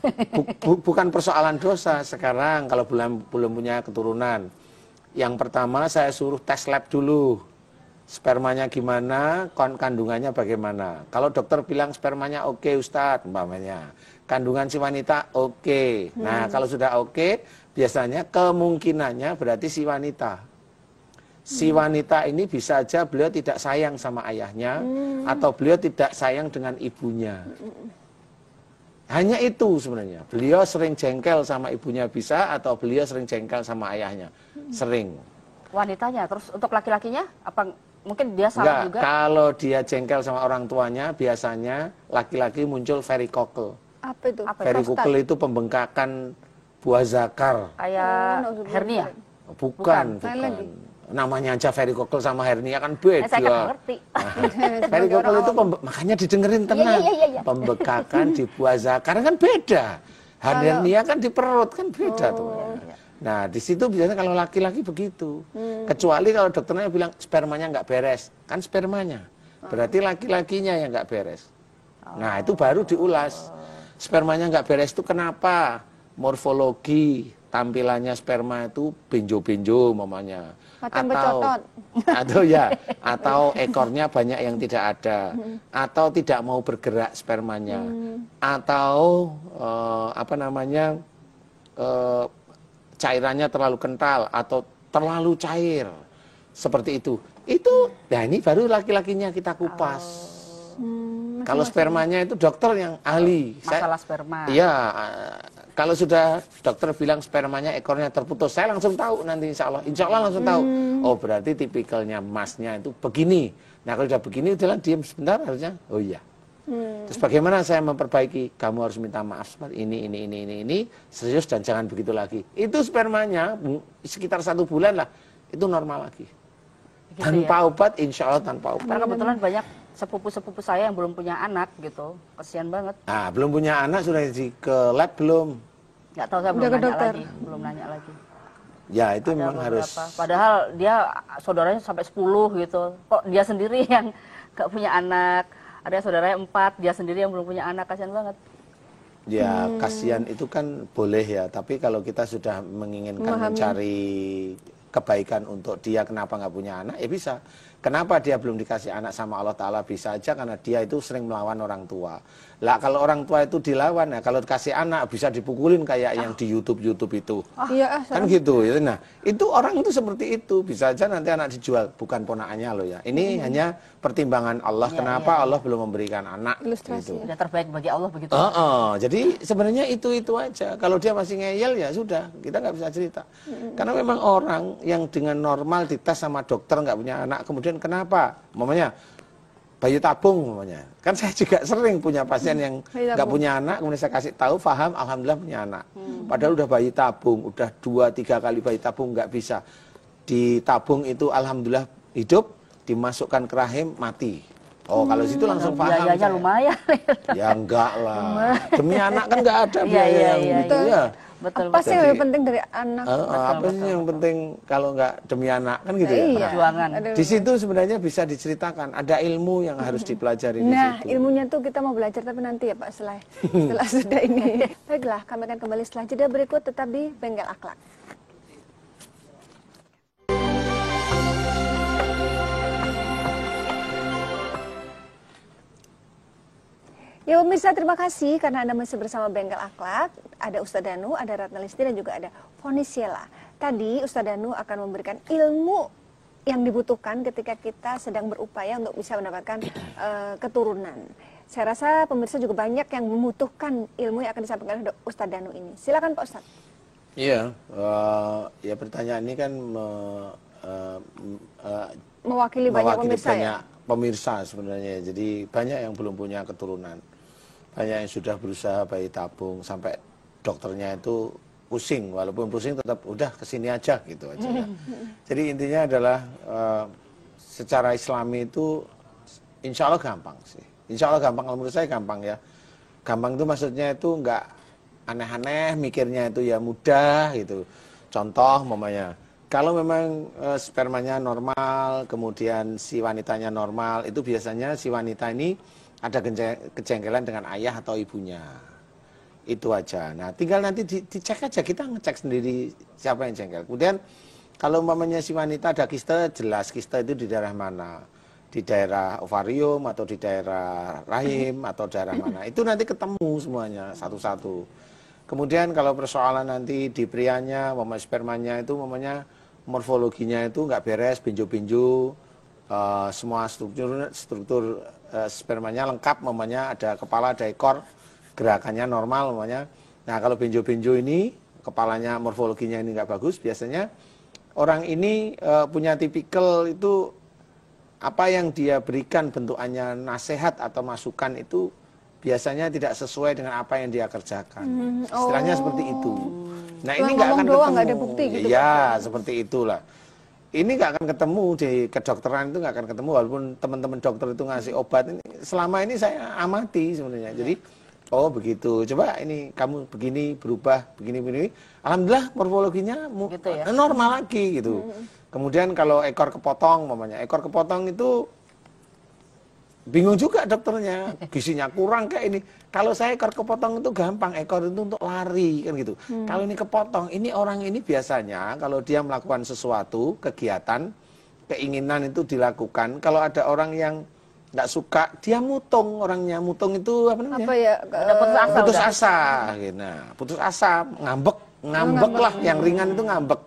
Bukan persoalan dosa sekarang kalau belum punya keturunan. Yang pertama saya suruh tes lab dulu. Spermanya gimana, kandungannya bagaimana. Kalau dokter bilang spermanya oke, Ustadz, umpamanya. Kandungan si wanita oke. Nah, kalau sudah oke, biasanya kemungkinannya berarti si wanita. Si wanita ini bisa aja beliau tidak sayang sama ayahnya, atau beliau tidak sayang dengan ibunya. Hanya itu sebenarnya. Beliau sering jengkel sama ibunya bisa, atau beliau sering jengkel sama ayahnya. Sering.
Wanitanya, terus untuk laki-lakinya, apa mungkin dia salah juga?
Kalau dia jengkel sama orang tuanya, biasanya laki-laki muncul varikokel.
Apa itu?
Varikokel itu pembengkakan buah zakar.
Kayak hernia?
Bukan.
Lain lagi.
Namanya aja varikokel sama hernia kan beda.
Saya kan ngerti.
Varikokel itu makanya didengerin tenang.
Iya.
Pembengkakan di buah zakar kan beda. Hernia kan di perut kan beda tuh. Nah, di situ biasanya kalau laki-laki begitu. Kecuali kalau dokternya bilang spermanya nggak beres, kan spermanya. Berarti laki-lakinya yang nggak beres. Nah, itu baru diulas. Spermanya nggak beres itu kenapa? Morfologi tampilannya sperma itu benjo-benjo mamanya. Atau ekornya banyak yang tidak ada, atau tidak mau bergerak spermanya, atau cairannya terlalu kental atau terlalu cair, seperti itu. Nah ini baru laki-lakinya kita kupas. Kalau spermanya itu dokter yang ahli.
Masalah sperma.
Iya, kalau sudah dokter bilang spermanya ekornya terputus, saya langsung tahu nanti insya Allah langsung tahu. Oh berarti tipikalnya masnya itu begini. Nah kalau sudah begini, udah diam sebentar harusnya. Oh iya. Terus bagaimana saya memperbaiki? Kamu harus minta maaf seperti ini, serius dan jangan begitu lagi. Itu spermanya sekitar 1 bulan lah, itu normal lagi. Gitu tanpa obat, insya Allah tanpa obat.
Karena kebetulan banyak sepupu-sepupu saya yang belum punya anak gitu, kasihan banget.
Nah, belum punya anak sudah ke lab belum?
Nggak tahu, saya belum nanya lagi.
Ya itu
ada
memang harus.
Padahal dia saudaranya sampai 10 gitu. Kok dia sendiri yang nggak punya anak? Ada saudaranya 4, dia sendiri yang belum punya anak, kasihan banget.
Ya kasihan itu kan boleh ya, tapi kalau kita sudah menginginkan mencari kebaikan untuk dia, kenapa nggak punya anak? Ya bisa. Kenapa dia belum dikasih anak sama Allah Ta'ala? Bisa aja karena dia itu sering melawan orang tua. Lah kalau orang tua itu dilawan, ya kalau dikasih anak bisa dipukulin kayak yang di YouTube itu.
Iya,
Kan gitu ya. Nah, itu orang itu seperti itu. Bisa aja nanti anak dijual, bukan ponakannya loh ya. Ini hanya pertimbangan Allah, kenapa Allah belum memberikan anak.
Ilustrasi.
Gitu.
Sudah terbaik bagi Allah begitu.
Jadi sebenarnya itu aja. Kalau dia masih ngeyel ya sudah, kita nggak bisa cerita. Karena memang orang yang dengan normal dites sama dokter nggak punya anak, kemudian kenapa? Mamanya bayi tabung mamanya. Kan saya juga sering punya pasien yang nggak punya anak, kemudian saya kasih tahu, paham, alhamdulillah punya anak. Padahal udah bayi tabung, udah 2-3 kali bayi tabung nggak bisa. Ditabung itu alhamdulillah hidup, dimasukkan ke rahim mati. Oh, kalau situ langsung paham.
Biayanya lumayan.
Ya enggak lah. Demi anak kan enggak ada biaya yang gitu ya.
Betul.
Apa sih yang lebih penting dari anak?
Apa sih yang penting kalau enggak demi anak kan gitu ya?
Perjuangan.
Di situ sebenarnya bisa diceritakan, ada ilmu yang harus dipelajari di
Nah,
situ.
ilmunya tuh kita mau belajar tapi nanti ya Pak setelah sudah ini. Baiklah, kami akan kembali setelah jeda berikut tetap di Bengkel Akhlak. Ya pemirsa, terima kasih karena Anda masih bersama Bengkel Akhlak. Ada Ustadz Danu, ada Ratna Listi, dan juga ada Foni Sheila. Tadi Ustadz Danu akan memberikan ilmu yang dibutuhkan ketika kita sedang berupaya untuk bisa mendapatkan keturunan. Saya rasa pemirsa juga banyak yang membutuhkan ilmu yang akan disampaikan oleh Ustadz Danu ini. Silakan Pak Ustadz.
Iya, ya pertanyaan ini kan
mewakili banyak pemirsa ya?
Pemirsa sebenarnya. Jadi banyak yang belum punya keturunan. Banyak yang sudah berusaha bayi tabung sampai dokternya itu pusing, walaupun pusing tetap udah kesini aja gitu aja ya. Jadi intinya adalah secara Islami itu insya Allah gampang sih. Insya Allah gampang, kalau menurut saya gampang ya. Gampang itu maksudnya itu nggak aneh-aneh, mikirnya itu ya mudah gitu. Contoh mamanya, kalau memang spermanya normal, kemudian si wanitanya normal, itu biasanya si wanita ini ada kejengkelan dengan ayah atau ibunya. Itu aja. Nah, tinggal nanti dicek aja, kita ngecek sendiri siapa yang jengkel. Kemudian kalau umpamanya si wanita ada kista, jelas kista itu di daerah mana. Di daerah ovarium atau di daerah rahim atau daerah mana. Itu nanti ketemu semuanya satu-satu. Kemudian kalau persoalan nanti di prianya, spermanya itu morfologinya itu nggak beres, pinju-pinju, semua struktur spermanya lengkap, ada kepala, ada ekor, gerakannya normal namanya. Nah, kalau pinju-pinju ini kepalanya, morfologinya ini nggak bagus, biasanya orang ini punya tipikal itu apa yang dia berikan bentukannya nasihat atau masukan itu biasanya tidak sesuai dengan apa yang dia kerjakan. Istilahnya seperti itu. Nah, ini nggak akan ketemu.
Gak ada bukti gitu.
Ya, seperti itulah. Ini nggak akan ketemu di kedokteran, itu nggak akan ketemu, walaupun teman-teman dokter itu ngasih obat. Ini selama ini saya amati sebenarnya. Jadi, oh begitu. Coba ini kamu begini berubah begini. Alhamdulillah morfologinya gitu ya? Normal lagi gitu. Kemudian kalau ekor kepotong, ekor kepotong itu bingung juga dokternya, gizinya kurang kayak ini. Kalau saya ekor kepotong itu gampang, ekor itu untuk lari kan gitu. Kalau ini kepotong, ini orang ini biasanya kalau dia melakukan sesuatu kegiatan, keinginan itu dilakukan. Kalau ada orang yang nggak suka, dia mutung, orangnya mutung itu apa namanya?
Apa ya?
Putus asa. Nah, putus asa, ngambek lah. Yang ringan itu ngambek.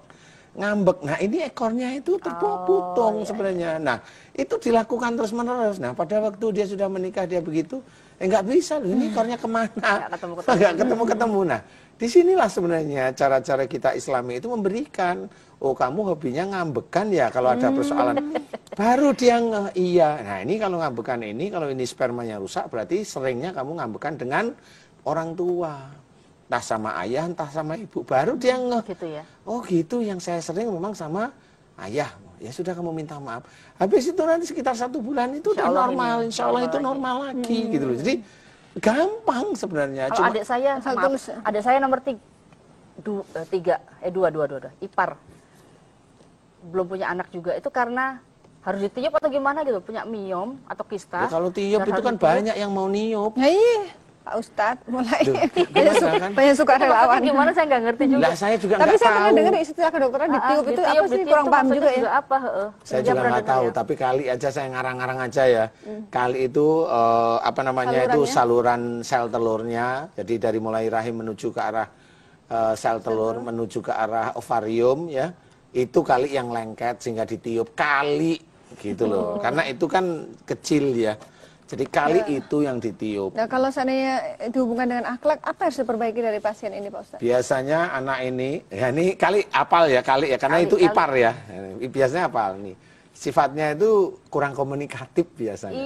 Nah, ini ekornya itu terpotong sebenarnya. Nah, itu dilakukan terus-menerus. Nah, pada waktu dia sudah menikah, dia begitu, nggak bisa loh, ini ekornya kemana? Nggak ketemu-ketemu. Nah, disinilah sebenarnya cara-cara kita Islami itu memberikan, oh kamu hobinya ngambekan ya kalau ada persoalan. Baru dia iya. Nah, ini kalau ngambekan ini, kalau ini spermanya rusak, berarti seringnya kamu ngambekan dengan orang tua. Entah sama ayah, entah sama ibu. Baru dia
gitu ya.
Oh gitu, yang saya sering memang sama ayah. Ya sudah, kamu minta maaf. Habis itu nanti sekitar 1 bulan itu udah normal. Insya Allah itu normal lagi gitu loh. Jadi gampang sebenarnya.
Kalau adik saya, adik saya nomor 3, ipar. Belum punya anak juga. Itu karena harus ditiup atau gimana gitu, punya miom atau kista.
Ya, kalau tiup itu kan banyak yang mau niup.
Ya, iya. Pak Ustadz mulai
Duh, gimana kan?
banyak suka relawan.
Gimana saya nggak ngerti juga.
Lah saya juga
Tapi
nggak
saya pernah
tahu.
dengar istilah kedokteran ditiup itu apa sih, kurang paham juga ya.
Apa?
Saya juga nggak tahu, tapi kali aja saya ngarang-ngarang aja ya. Kali itu apa namanya itu saluran sel telurnya. Jadi dari mulai rahim menuju ke arah sel telur menuju ke arah ovarium ya. Itu kali yang lengket sehingga ditiup kali gitu loh. Karena itu kan kecil ya. Jadi kali itu yang ditiup.
Nah kalau seandainya dihubungkan dengan akhlak, apa yang harus diperbaiki dari pasien ini Pak Ustadz?
Biasanya anak ini, ya ini kali apal ya, karena itu ipar ya. Biasanya apal nih. Sifatnya itu kurang komunikatif biasanya.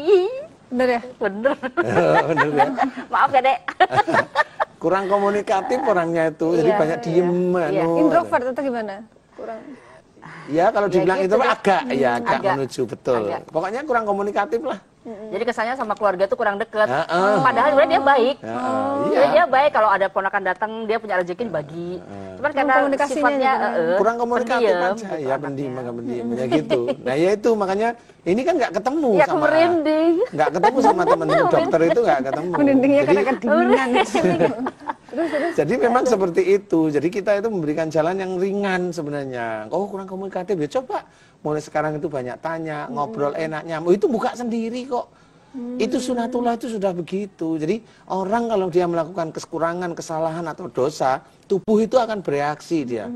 Bener ya?
Bener.
Bener ya?
Maaf ya dek.
Kurang komunikatif orangnya itu, jadi
Iya,
banyak diem.
Iya.
Introvert atau gimana? Kurang.
Ya kalau dibilang
gitu
itu
deh.
agak
Agak.
menuju betul.
Agak.
Pokoknya kurang komunikatif lah.
Jadi kesannya sama keluarga tuh kurang deket.
Padahal
sebenarnya dia baik.
Iya.
Dia baik, kalau ada ponakan datang dia punya rezeki dibagi. Cuman karena
komunikasinya
sifatnya
Kurang komunikatif
pendiam,
aja, ya pendiam ya gitu. Nah ya itu makanya ini kan nggak ketemu
Ya
sama
merinding.
nggak ketemu sama teman-teman dokter itu nggak ketemu.
Merindingnya
Jadi-
karena kedinginan.
Jadi memang seperti itu. Jadi kita itu memberikan jalan yang ringan sebenarnya. Oh kurang komunikatif ya coba mulai sekarang itu banyak tanya, ngobrol enaknya. Oh, itu buka sendiri kok. Itu sunatullah itu sudah begitu. Jadi orang kalau dia melakukan kekurangan, kesalahan atau dosa, tubuh itu akan bereaksi dia.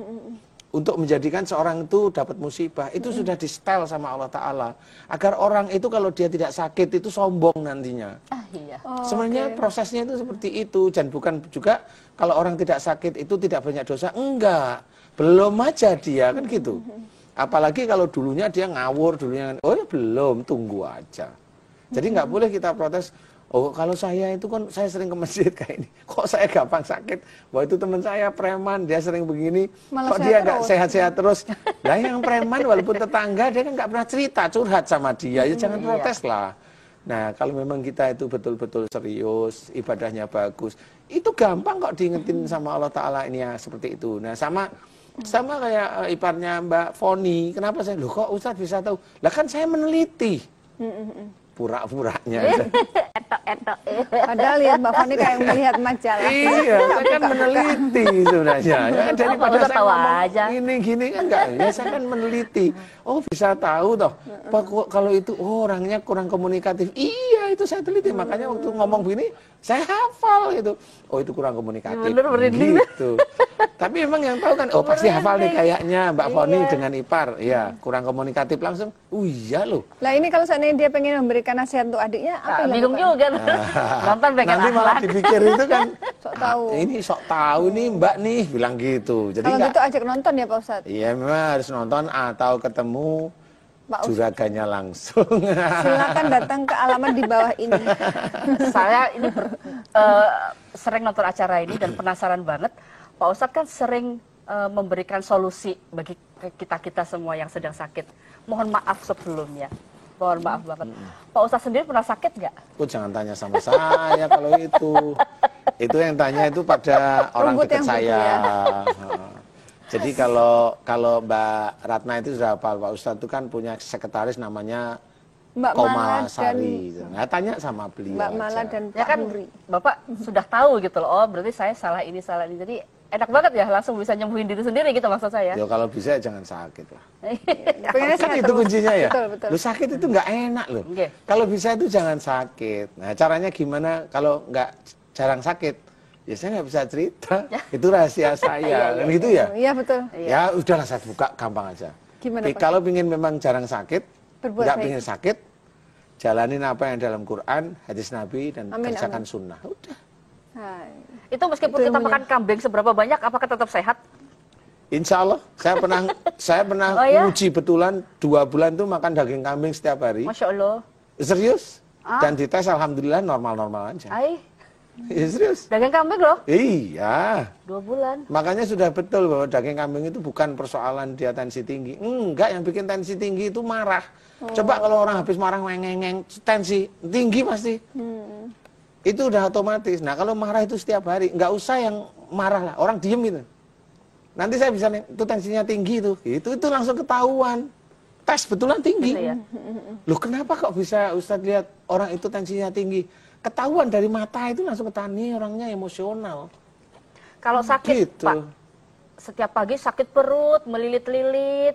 Untuk menjadikan seorang itu dapat musibah, itu sudah di-setel sama Allah Ta'ala. Agar orang itu kalau dia tidak sakit itu sombong nantinya.
Iya.
Sebenarnya prosesnya itu seperti itu. Dan bukan juga kalau orang tidak sakit itu tidak banyak dosa. Enggak. Belum aja dia kan gitu. Apalagi kalau dulunya dia ngawur, dulunya oh ya belum, tunggu aja. Jadi nggak boleh kita protes. Oh kalau saya itu kan saya sering ke masjid kayak ini. Kok saya gampang sakit? Wah itu teman saya preman, dia sering begini.
Malah
Kok
sehat
dia nggak
terus.
sehat-sehat terus? Lah yang preman walaupun tetangga dia kan nggak pernah cerita curhat sama dia. Ya jangan protes lah. Nah kalau memang kita itu betul-betul serius, ibadahnya bagus, itu gampang kok diingetin sama Allah Ta'ala ini ya seperti itu. Nah sama kayak iparnya Mbak Foni. Kenapa saya? Loh kok Ustadz bisa tahu? Lah kan saya meneliti. Pura-puranya.
Etok.
Padahal ya Mbak Foni kayak melihat majalah.
Iya, saya kan meneliti sebenarnya. Ya, daripada
Ustadz
saya
tahu
ngomong
aja.
gini kan enggak. Ya saya kan meneliti. Oh bisa tahu toh. Kalau itu orangnya kurang komunikatif. Iya itu saya teliti. Makanya waktu ngomong begini saya hafal gitu. Oh itu kurang komunikatif.
Bener, merinding.
Gitu. Tapi emang yang tahu kan, oh pasti hafal nih kayaknya Mbak Foni dengan Ipar. Iya, kurang komunikatif langsung. Oh iya loh.
Lah ini kalau seandainya dia pengen memberikan nasihat untuk adiknya, apa yang
Bingung
dilakukan?
juga. Nonton pengen
Nanti malah
akhlak.
dipikir itu kan
Sok tahu.
Ini sok tahu nih Mbak nih bilang gitu. Jadi
Kalau
nggak
gitu ajak nonton ya Pak Ustadz.
iya memang harus nonton atau ketemu
Pak Ustadz.
juraganya langsung.
Silakan datang ke alamat di bawah ini.
Saya ini sering nonton acara ini dan penasaran banget. Pak Ustadz kan sering memberikan solusi bagi kita semua yang sedang sakit. Mohon maaf sebelumnya. Mohon maaf banget. Pak Ustadz sendiri pernah sakit nggak?
Oh jangan tanya sama saya kalau itu. Itu yang tanya itu pada orang
Rumput
dekat
yang
saya.
ya.
Heeh. Jadi kalau Mbak Ratna itu sudah hafal, Pak Ustadz itu kan punya sekretaris namanya
Mbak Mala dan
Komalasari. Nah, tanya sama beliau
Mbak Mala
aja.
dan
Ya
Pak
kan
Nuri.
Bapak sudah tahu gitu loh. Oh berarti saya salah ini. Jadi enak banget ya langsung bisa nyembuhin diri sendiri gitu maksud saya.
Ya kalau bisa jangan sakit lah.
Pengennya
Kan
sehat
itu
terus.
kuncinya ya.
Betul.
Lu sakit itu nggak enak loh.
Oke.
Kalau bisa itu jangan sakit. Nah caranya gimana kalau nggak jarang sakit? Ya saya nggak bisa cerita. Itu rahasia saya. Kan gitu ya.
Iya betul.
Ya udahlah saya buka gampang aja.
Gimana Pak?
Kalau ingin memang jarang sakit,
Berbuat
nggak
baik.
ingin sakit, jalanin apa yang dalam Quran, hadis Nabi dan
Amin,
kerjakan sunnah. Udah.
Hai.
Itu meskipun
Itu
kita
ilmunya.
makan kambing seberapa banyak, apakah tetap sehat?
Insya Allah, saya pernah
Oh ya?
uji betulan 2 bulan tuh makan daging kambing setiap hari.
Masya Allah.
Serius? Dan dites alhamdulillah normal-normal aja.
Ay,
Ya, serius?
daging kambing loh.
Iya.
2 bulan.
Makanya sudah betul bahwa daging kambing itu bukan persoalan dia tensi tinggi. Enggak, yang bikin tensi tinggi itu marah. Coba kalau orang habis marah ngeng-ngeng, tensi tinggi pasti. Itu udah otomatis. Nah kalau marah itu setiap hari, nggak usah yang marah lah, orang diem gitu. Nanti saya bisa nih, itu tensinya tinggi tuh. Itu langsung ketahuan. Tes betulan tinggi.
Gitu ya?
Loh kenapa kok bisa Ustadz lihat orang itu tensinya tinggi? ketahuan dari mata itu langsung ketahuan nih orangnya emosional.
Kalau sakit,
Gitu.
Pak, setiap pagi sakit perut, melilit-lilit,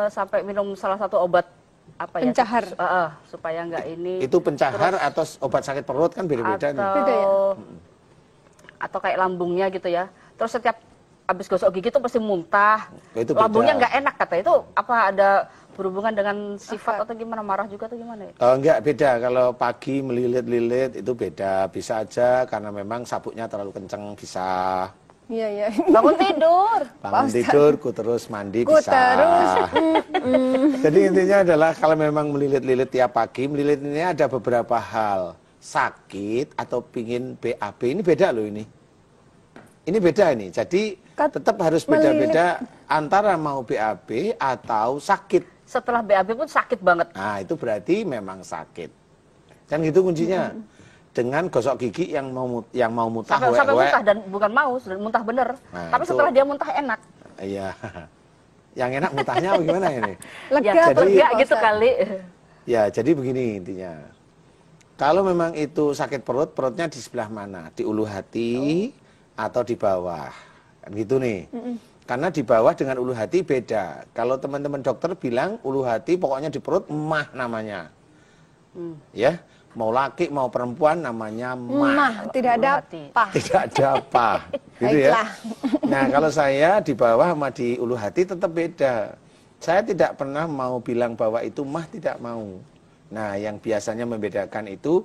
sampai minum salah satu obat apa ya?
Pencahar.
Supaya nggak ini.
Itu pencahar atau obat sakit perut kan beda-beda nih.
Beda ya?
Atau kayak lambungnya gitu ya. Terus setiap habis gosok gigi tuh pasti muntah.
Itu beda.
Lambungnya nggak enak kata. Itu apa ada berhubungan dengan sifat atau gimana, marah juga atau gimana ya?
Enggak, beda. Kalau pagi melilit-lilit itu beda. Bisa aja karena memang sabuknya terlalu kenceng, bisa.
Iya, iya.
Bangun tidur.
Bangun tidur, ku terus mandi,
Ku
bisa.
terus.
Jadi intinya adalah kalau memang melilit-lilit tiap pagi, melilit ini ada beberapa hal. Sakit atau pingin BAB, ini beda loh ini. Ini beda ini. Jadi tetap harus beda-beda antara mau BAB atau sakit.
Setelah BAB pun sakit banget.
Nah, itu berarti memang sakit. Kan gitu kuncinya. Dengan gosok gigi yang mau muntah
Sampai muntah dan bukan mau, sudah muntah bener.
Nah,
tapi
itu,
setelah dia muntah enak.
Iya. Yang enak muntahnya bagaimana ini?
Lega,
Ya,
Jadi-
lega gitu kali.
Ya, jadi begini intinya. Kalau memang itu sakit perut, perutnya di sebelah mana? Di ulu hati atau di bawah? Kan gitu nih. Karena di bawah dengan ulu hati beda. Kalau teman-teman dokter bilang ulu hati pokoknya di perut mah namanya. Ya, mau laki mau perempuan namanya mah.
Mah, tidak ada
Hati.
pah.
Tidak ada apa. Gitu ya.
Baiklah.
Nah, kalau saya di bawah sama di ulu hati tetap beda. Saya tidak pernah mau bilang bahwa itu mah, tidak mau. Nah, yang biasanya membedakan itu,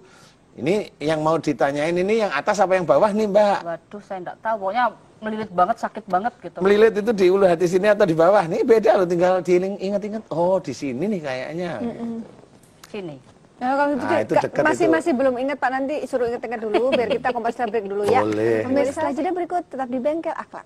ini yang mau ditanyain ini yang atas apa yang bawah nih, Mbak?
Waduh, saya enggak tahu. Pokoknya melilit banget, sakit banget gitu.
Melilit itu di ulu hati sini atau di bawah? Nih beda loh, tinggal diingat-ingat. Oh, di sini nih kayaknya.
Sini.
Nah, kalau gitu,
Nah, itu dekat itu.
masih belum ingat Pak, nanti suruh ingat-ingat dulu biar kita kompas break dulu ya.
Boleh.
Pemirsa, setelah jeda berikut tetap di Bengkel Akhlak.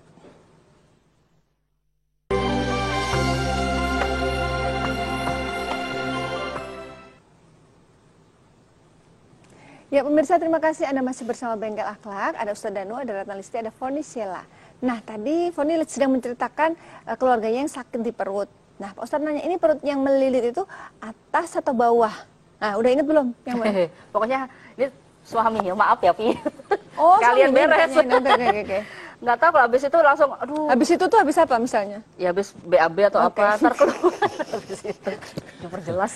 Ya pemirsa, terima kasih Anda masih bersama Bengkel Akhlak. Ada Ustadz Danu, ada Ratna Listi, ada Foni Sheila. Nah tadi Foni sedang menceritakan keluarganya yang sakit di perut. Nah Pak Ustadz nanya, ini perut yang melilit itu atas atau bawah? Nah udah ingat belum? Yang mana?
Pokoknya ini suami ya, maaf ya Pi.
Oh,
Kalian
suami
beres.
mintanya. Oke.
Nggak tahu kalau habis itu langsung, aduh.
Habis itu tuh habis apa misalnya?
Ya habis BAB atau
Oke.
apa, ntar keluar. Habis itu diperjelas.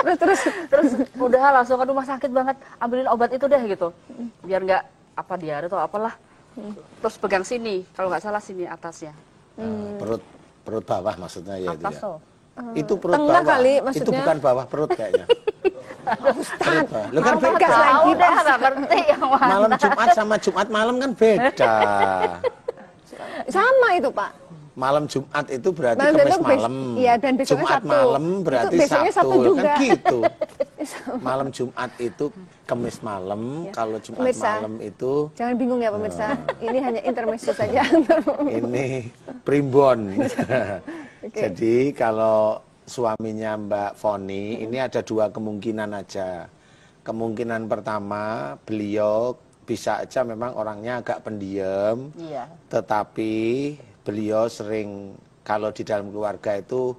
Terus
Terus udah langsung ke rumah sakit banget, ambilin obat itu deh gitu. Biar nggak apa diare atau apalah. Terus pegang sini, kalau nggak salah sini atasnya.
Perut bawah maksudnya ya itu
Atas
ya.
tuh.
Itu perut
Tengah
bawah.
kali
Itu
maksudnya.
bukan bawah perut kayaknya. Perut bawah. Lu kan beda.
Tegas lagi,
Udah nggak ngerti yang mana.
Malam Jumat sama Jumat malam kan beda.
sama itu Pak.
Malam Jumat itu berarti
Malam
Kamis
besok
malam.
iya, dan besoknya
Jumat
Sabtu.
malam berarti
Itu besoknya Sabtu
Sabtu.
juga.
Kan gitu. Malam Jumat itu Kamis malam, kalau Jumat
Pemirsa.
malam itu
Jangan bingung ya pemirsa. Ini hanya intermezzo saja.
ini primbon. Jadi kalau suaminya Mbak Foni ini ada dua kemungkinan aja. Kemungkinan pertama beliau bisa aja memang orangnya agak pendiam.
Iya.
Tetapi beliau sering kalau di dalam keluarga itu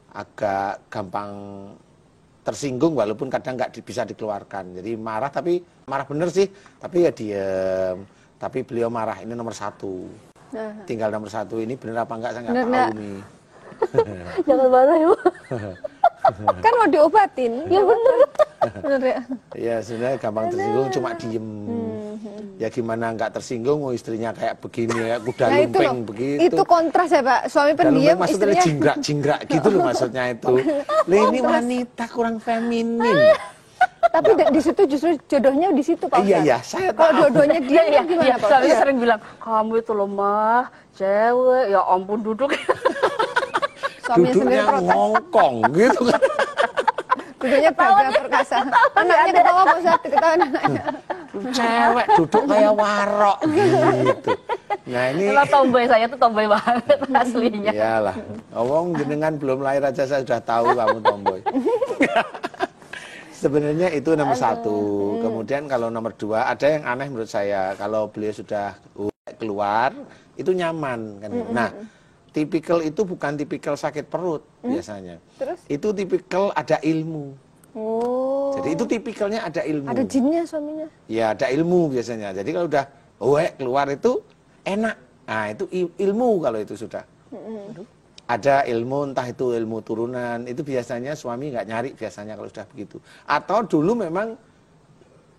agak gampang tersinggung walaupun kadang nggak bisa dikeluarkan. Jadi marah tapi marah bener sih, tapi ya diem. Tapi beliau marah ini nomor satu. Tinggal nomor satu ini bener apa enggak saya nggak
Bener
tahu
nggak?
nih.
Jangan marah ya.
Kan mau diobatin. Ya bener. Bener ya.
Ya sebenarnya gampang tersinggung cuma diem. Ya gimana nggak tersinggung, mau istrinya kayak begini kayak kuda
Nah itu loh,
lumping begitu.
itu kontras ya Pak. Suami
Kuda
pendiam,
lumping maksudnya
istrinya
jingkrak-jingkrak gitu loh maksudnya itu. Lah ini wanita kurang feminin.
tapi di situ justru jodohnya di situ Pak.
Iya
Ustadz.
iya, saya
Kalau
tahu.
dua-duanya dia
Iya,
gimana
iya.
Pak?
Suaminya
Ustadz?
sering bilang, kamu itu lemah, cewek, ya ampun duduk.
Suaminya sendiri
Duduknya
protes.
ngongkong gitu kan.
Duduknya gagah perkasa. Anaknya ketawa Pak Ustadz, ketawa anaknya.
Cewek duduk kayak warok gitu. Nah ini
Kalau tomboy saya tuh tomboy banget aslinya.
iyalah. Ngomong jenengan belum lahir aja saya sudah tahu kamu tomboy. Sebenarnya itu nomor satu. Kemudian kalau nomor dua ada yang aneh menurut saya. Kalau beliau sudah keluar itu nyaman kan. Nah tipikal itu bukan tipikal sakit perut biasanya.
Terus?
Itu tipikal ada ilmu.
Oh.
Jadi itu tipikalnya ada ilmu.
Ada jinnya suaminya.
Ya, ada ilmu biasanya. Jadi kalau udah keluar itu enak. Nah, itu ilmu kalau itu sudah. Ada ilmu, entah itu ilmu turunan, itu biasanya suami nggak nyari biasanya kalau sudah begitu. Atau dulu memang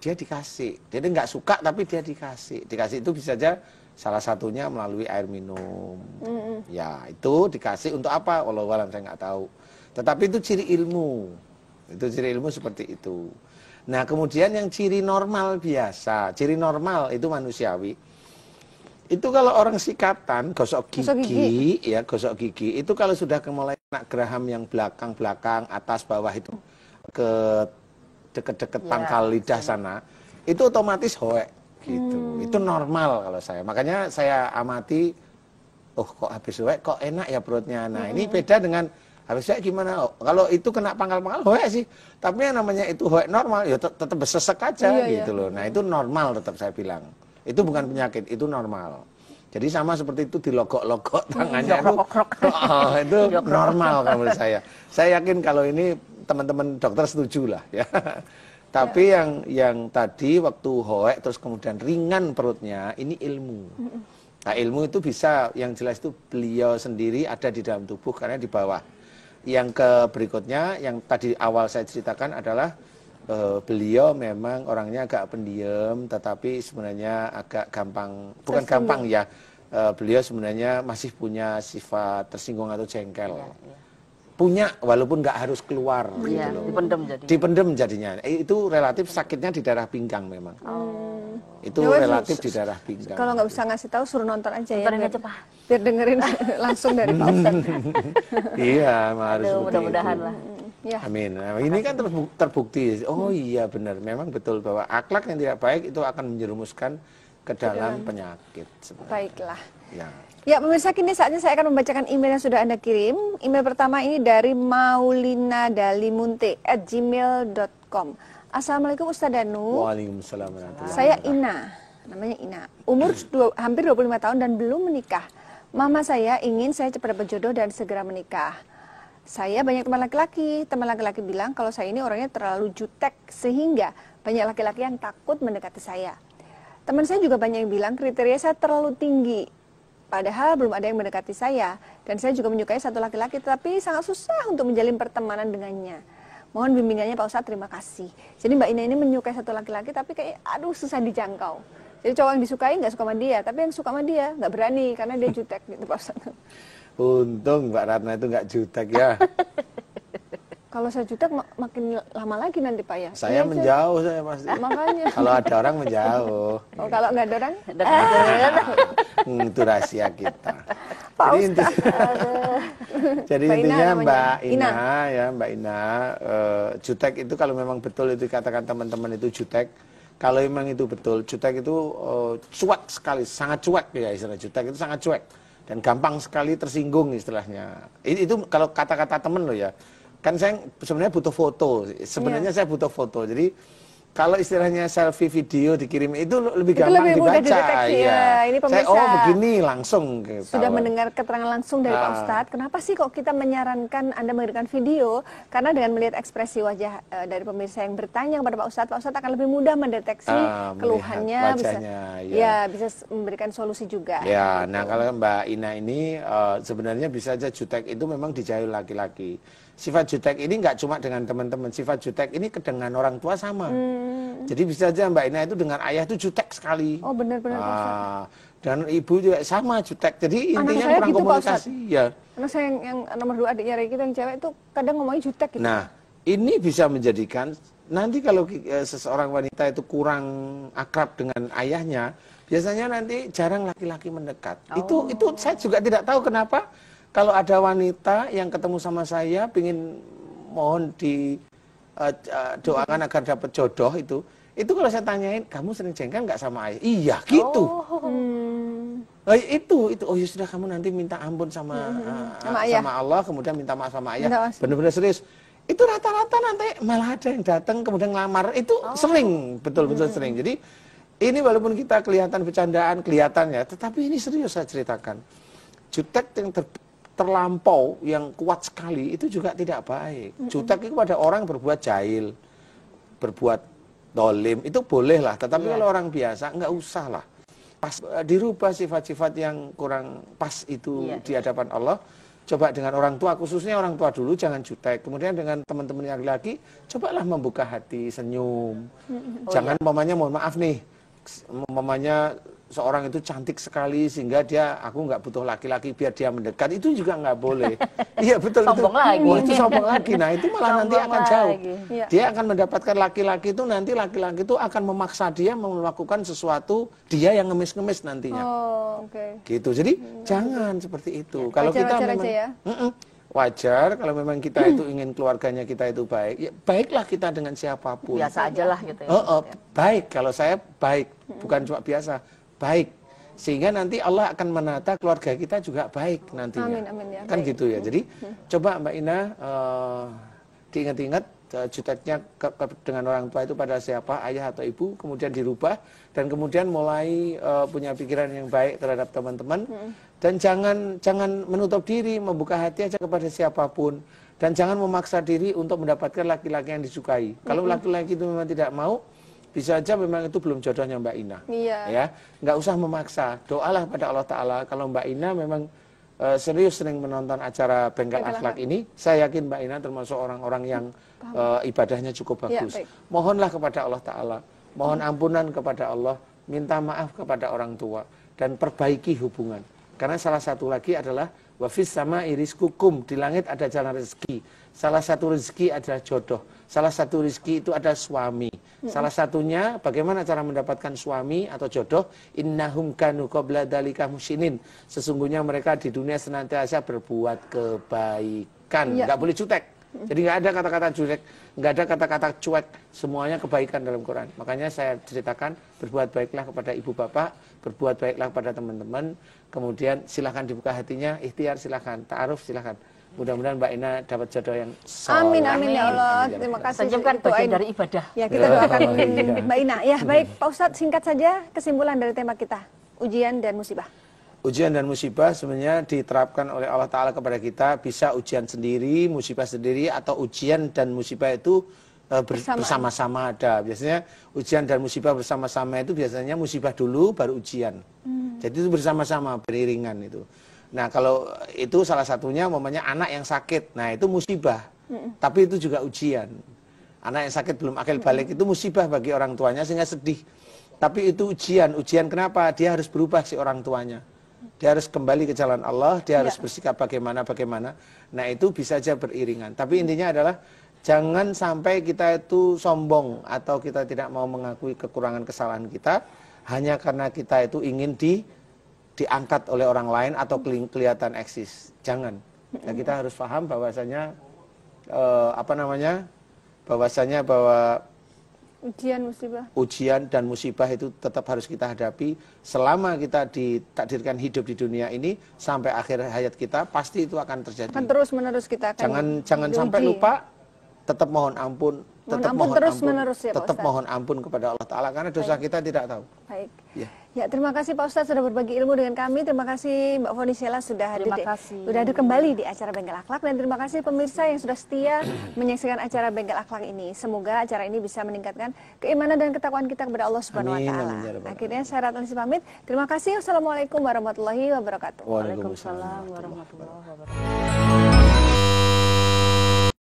dia dikasih. Dia nggak suka tapi dia dikasih. Dikasih itu bisa saja salah satunya melalui air minum. Ya, itu dikasih untuk apa? Wallahu a'lam, saya nggak tahu. Tetapi itu ciri ilmu. Itu ciri ilmu seperti itu. Nah, kemudian yang ciri normal biasa, ciri normal itu manusiawi. Itu kalau orang sikatan, gosok gigi, gosok gigi, itu kalau sudah mulai kena geraham yang belakang-belakang, atas bawah itu ke deket-deket pangkal lidah sana, itu otomatis hoek gitu. Itu normal kalau saya. Makanya saya amati, oh kok habis hoek kok enak ya perutnya. Nah, ini beda dengan habis hoek gimana? Oh, kalau itu kena pangkal-pangkal hoek sih. Tapi yang namanya itu hoek normal, ya tetap besesek aja gitu loh. Nah, itu normal tetap saya bilang. Itu bukan penyakit, itu normal. Jadi sama seperti itu dilogok-logok tangannya itu normal kalau menurut saya. Saya yakin kalau ini teman-teman dokter setuju lah ya. Tapi yang tadi waktu hoek terus kemudian ringan perutnya, ini ilmu. Nah, ilmu itu bisa, yang jelas itu beliau sendiri ada di dalam tubuh karena di bawah. Yang berikutnya yang tadi awal saya ceritakan adalah beliau memang orangnya agak pendiam, tetapi sebenarnya agak gampang, bukan gampang ya, beliau sebenarnya masih punya sifat tersinggung atau jengkel. Punya, walaupun nggak harus keluar gitu loh. Dipendem jadinya. Itu relatif sakitnya di daerah pinggang memang. Itu relatif di daerah pinggang.
Kalau nggak bisa ngasih tahu, suruh nonton aja ya. Biar dengerin langsung dari Pak Ustadz.
Iya, harus
mudah-mudahan lah.
Ya.
Amin. Nah, ini kan terbukti. Oh iya benar, memang betul bahwa akhlak yang tidak baik itu akan menjerumuskan ke dalam penyakit. Sebenarnya.
Baiklah.
Ya,
pemirsa, kini saatnya saya akan membacakan email yang sudah Anda kirim. Email pertama ini dari maulinadalimunte@gmail.com. Assalamualaikum Ustaz Danu.
Waalaikumsalam.
Saya Ina, namanya Ina. Umur hampir 25 tahun dan belum menikah. Mama saya ingin saya cepat dapat jodoh dan segera menikah. Saya banyak teman laki-laki bilang kalau saya ini orangnya terlalu jutek sehingga banyak laki-laki yang takut mendekati saya. Teman saya juga banyak yang bilang kriteria saya terlalu tinggi, padahal belum ada yang mendekati saya. Dan saya juga menyukai satu laki-laki, tapi sangat susah untuk menjalin pertemanan dengannya. Mohon bimbingannya Pak Ustadz, terima kasih. Jadi Mbak Ina ini menyukai satu laki-laki, tapi kayak susah dijangkau. Jadi cowok yang disukai nggak suka sama dia, tapi yang suka sama dia nggak berani karena dia jutek gitu Pak Ustadz.
Untung Mbak Ratna itu nggak jutek ya.
Kalau saya jutek makin lama lagi nanti Pak ya.
Saya menjauh saya pasti.
Makanya.
Kalau ada orang menjauh.
Oh, kalau nggak ada orang?
Itu rahasia kita.
Pak
Jadi intinya Mbak Ina, jutek itu kalau memang betul itu katakan teman-teman itu jutek. Kalau memang itu betul, jutek itu cuek sekali, sangat cuek ya istilah jutek itu sangat cuek. Dan gampang sekali tersinggung istilahnya. Itu kalau kata-kata temen loh ya. Kan saya sebenarnya butuh foto. Sebenarnya saya butuh foto. Jadi kalau istilahnya selfie video dikirim itu lebih gampang dibaca.
Ya. Ini pemirsa,
saya begini langsung.
Sudah mendengar keterangan langsung dari Pak Ustadz. Kenapa sih kok kita menyarankan Anda mengirimkan video? Karena dengan melihat ekspresi wajah dari pemirsa yang bertanya kepada Pak Ustadz akan lebih mudah mendeteksi keluhannya, bisa memberikan solusi juga.
Ya, nah kalau Mbak Ina ini sebenarnya bisa saja jutek itu memang dijahil laki-laki. Sifat jutek ini nggak cuma dengan teman-teman, sifat jutek ini dengan orang tua sama. Jadi bisa aja Mbak Ina itu dengan ayah itu jutek sekali.
Oh benar-benar.
Dan ibu juga sama jutek. Jadi intinya kurang
gitu,
komunikasi. Ya.
Anak saya yang nomor 2 adiknya Reki yang cewek itu kadang ngomongnya jutek gitu.
Nah, ini bisa menjadikan nanti kalau seseorang wanita itu kurang akrab dengan ayahnya, biasanya nanti jarang laki-laki mendekat. Itu saya juga tidak tahu kenapa. Kalau ada wanita yang ketemu sama saya, pingin mohon doakan agar dapat jodoh itu kalau saya tanyain, kamu sering jengkel nggak sama ayah? Iya, gitu. Itu, oh ya sudah kamu nanti minta ampun sama Allah, kemudian minta maaf sama ayah. Benar-benar serius. Itu rata-rata nanti malah ada yang datang kemudian ngelamar. Itu sering, betul-betul sering. Jadi ini walaupun kita kelihatan bercandaan, kelihatannya, tetapi ini serius saya ceritakan. Jutek yang terlampau yang kuat sekali itu juga tidak baik. Jutek itu pada orang berbuat jahil, berbuat dolim, itu boleh lah. Tetapi kalau orang biasa nggak usah lah. Pas dirubah sifat-sifat yang kurang pas itu di hadapan Allah. Coba dengan orang tua, khususnya orang tua dulu jangan jutek. Kemudian dengan teman-teman yang laki, cobalah membuka hati, senyum. Jangan umpamanya, mohon maaf nih, umpamanya seorang itu cantik sekali sehingga aku nggak butuh laki-laki biar dia mendekat, itu juga nggak boleh. Iya betul,
sombong lagi.
Oh, itu sombong lagi. Nah itu malah nanti akan jauh.
Ya.
Dia akan mendapatkan laki-laki itu, nanti laki-laki itu akan memaksa dia melakukan sesuatu dia yang ngemis-ngemis nantinya.
Oh, oke.
Gitu. Jadi jangan seperti itu. Kalau kita
Wajar-wajar
memang
aja ya.
wajar kalau memang kita itu ingin keluarganya kita itu baik, ya baiklah kita dengan siapapun.
Biasa aja lah gitu ya.
Baik, kalau saya baik, bukan cuma biasa, baik. Sehingga nanti Allah akan menata keluarga kita juga baik nantinya.
Amin, amin ya.
Kan
Baik.
gitu ya. Jadi coba Mbak Ina diingat-ingat juteknya dengan orang tua itu pada siapa, ayah atau ibu, kemudian dirubah dan kemudian mulai punya pikiran yang baik terhadap teman-teman dan jangan menutup diri, membuka hati aja kepada siapapun dan jangan memaksa diri untuk mendapatkan laki-laki yang disukai. Kalau laki-laki itu memang tidak mau, bisa aja memang itu belum jodohnya Mbak Ina.
Iya.
Ya, nggak usah memaksa. Doalah pada Allah Taala. Kalau Mbak Ina memang serius sering menonton acara Bengkel Akhlak ini, saya yakin Mbak Ina termasuk orang-orang yang ibadahnya cukup bagus.
Ya,
Mohonlah kepada Allah Taala, mohon ampunan kepada Allah, minta maaf kepada orang tua dan perbaiki hubungan. Karena salah satu lagi adalah wafis sama iriskukum, di langit ada jalan rezeki. Salah satu rezeki adalah jodoh. Salah satu rezeki itu ada suami. Salah satunya bagaimana cara mendapatkan suami atau jodoh? Innahum kanu qabla dzalika muhsinin. Sesungguhnya mereka di dunia senantiasa berbuat kebaikan. Enggak boleh jutek. Jadi nggak ada kata-kata jutek, nggak ada kata-kata cuek. Semuanya kebaikan dalam Quran. Makanya saya ceritakan, berbuat baiklah kepada ibu bapak, berbuat baiklah kepada teman-teman. Kemudian silahkan dibuka hatinya, ikhtiar silahkan, ta'aruf silahkan. Mudah-mudahan Mbak Ina dapat jodoh yang soleh.
Amin, amin ya Allah. Terima kasih.
Senyum kan bagian dari ibadah.
Ya, kita doakan Mbak Ina. Ya, baik Pak Ustadz, singkat saja kesimpulan dari tema kita, ujian dan musibah.
Ujian dan musibah sebenarnya diterapkan oleh Allah Ta'ala kepada kita, bisa ujian sendiri, musibah sendiri, atau ujian dan musibah itu bersama-sama ada. Biasanya ujian dan musibah bersama-sama itu biasanya musibah dulu baru ujian. Jadi itu bersama-sama, beriringan itu. Nah kalau itu salah satunya umpamanya anak yang sakit, nah itu musibah. Tapi itu juga ujian. Anak yang sakit belum akil balik itu musibah bagi orang tuanya sehingga sedih. Tapi itu ujian. Ujian kenapa? Dia harus berubah si orang tuanya. Dia harus kembali ke jalan Allah, dia harus bersikap bagaimana. Nah itu bisa saja beriringan. Tapi intinya adalah jangan sampai kita itu sombong atau kita tidak mau mengakui kekurangan kesalahan kita hanya karena kita itu ingin diangkat oleh orang lain atau kelihatan eksis. Jangan. Nah, kita harus paham bahwasanya bahwa ujian dan musibah itu tetap harus kita hadapi selama kita ditakdirkan hidup di dunia ini sampai akhir hayat kita, pasti itu akan terjadi.
Akan terus menerus kita akan
jangan sampai lupa, tetap mohon ampun, tetap mohon ampun kepada Allah Ta'ala karena dosa kita tidak tahu.
Baik. Ya, terima kasih Pak Ustadz sudah berbagi ilmu dengan kami. Terima kasih Mbak Foni Sela sudah hadir kembali di acara Bengkel Akhlak, dan terima kasih pemirsa yang sudah setia menyaksikan acara Bengkel Akhlak ini. Semoga acara ini bisa meningkatkan keimanan dan ketakwaan kita kepada Allah Subhanahu wa taala. Akhirnya saya Ratna Lisi pamit. Terima kasih. Wassalamualaikum warahmatullahi wabarakatuh.
Waalaikumsalam warahmatullahi wabarakatuh.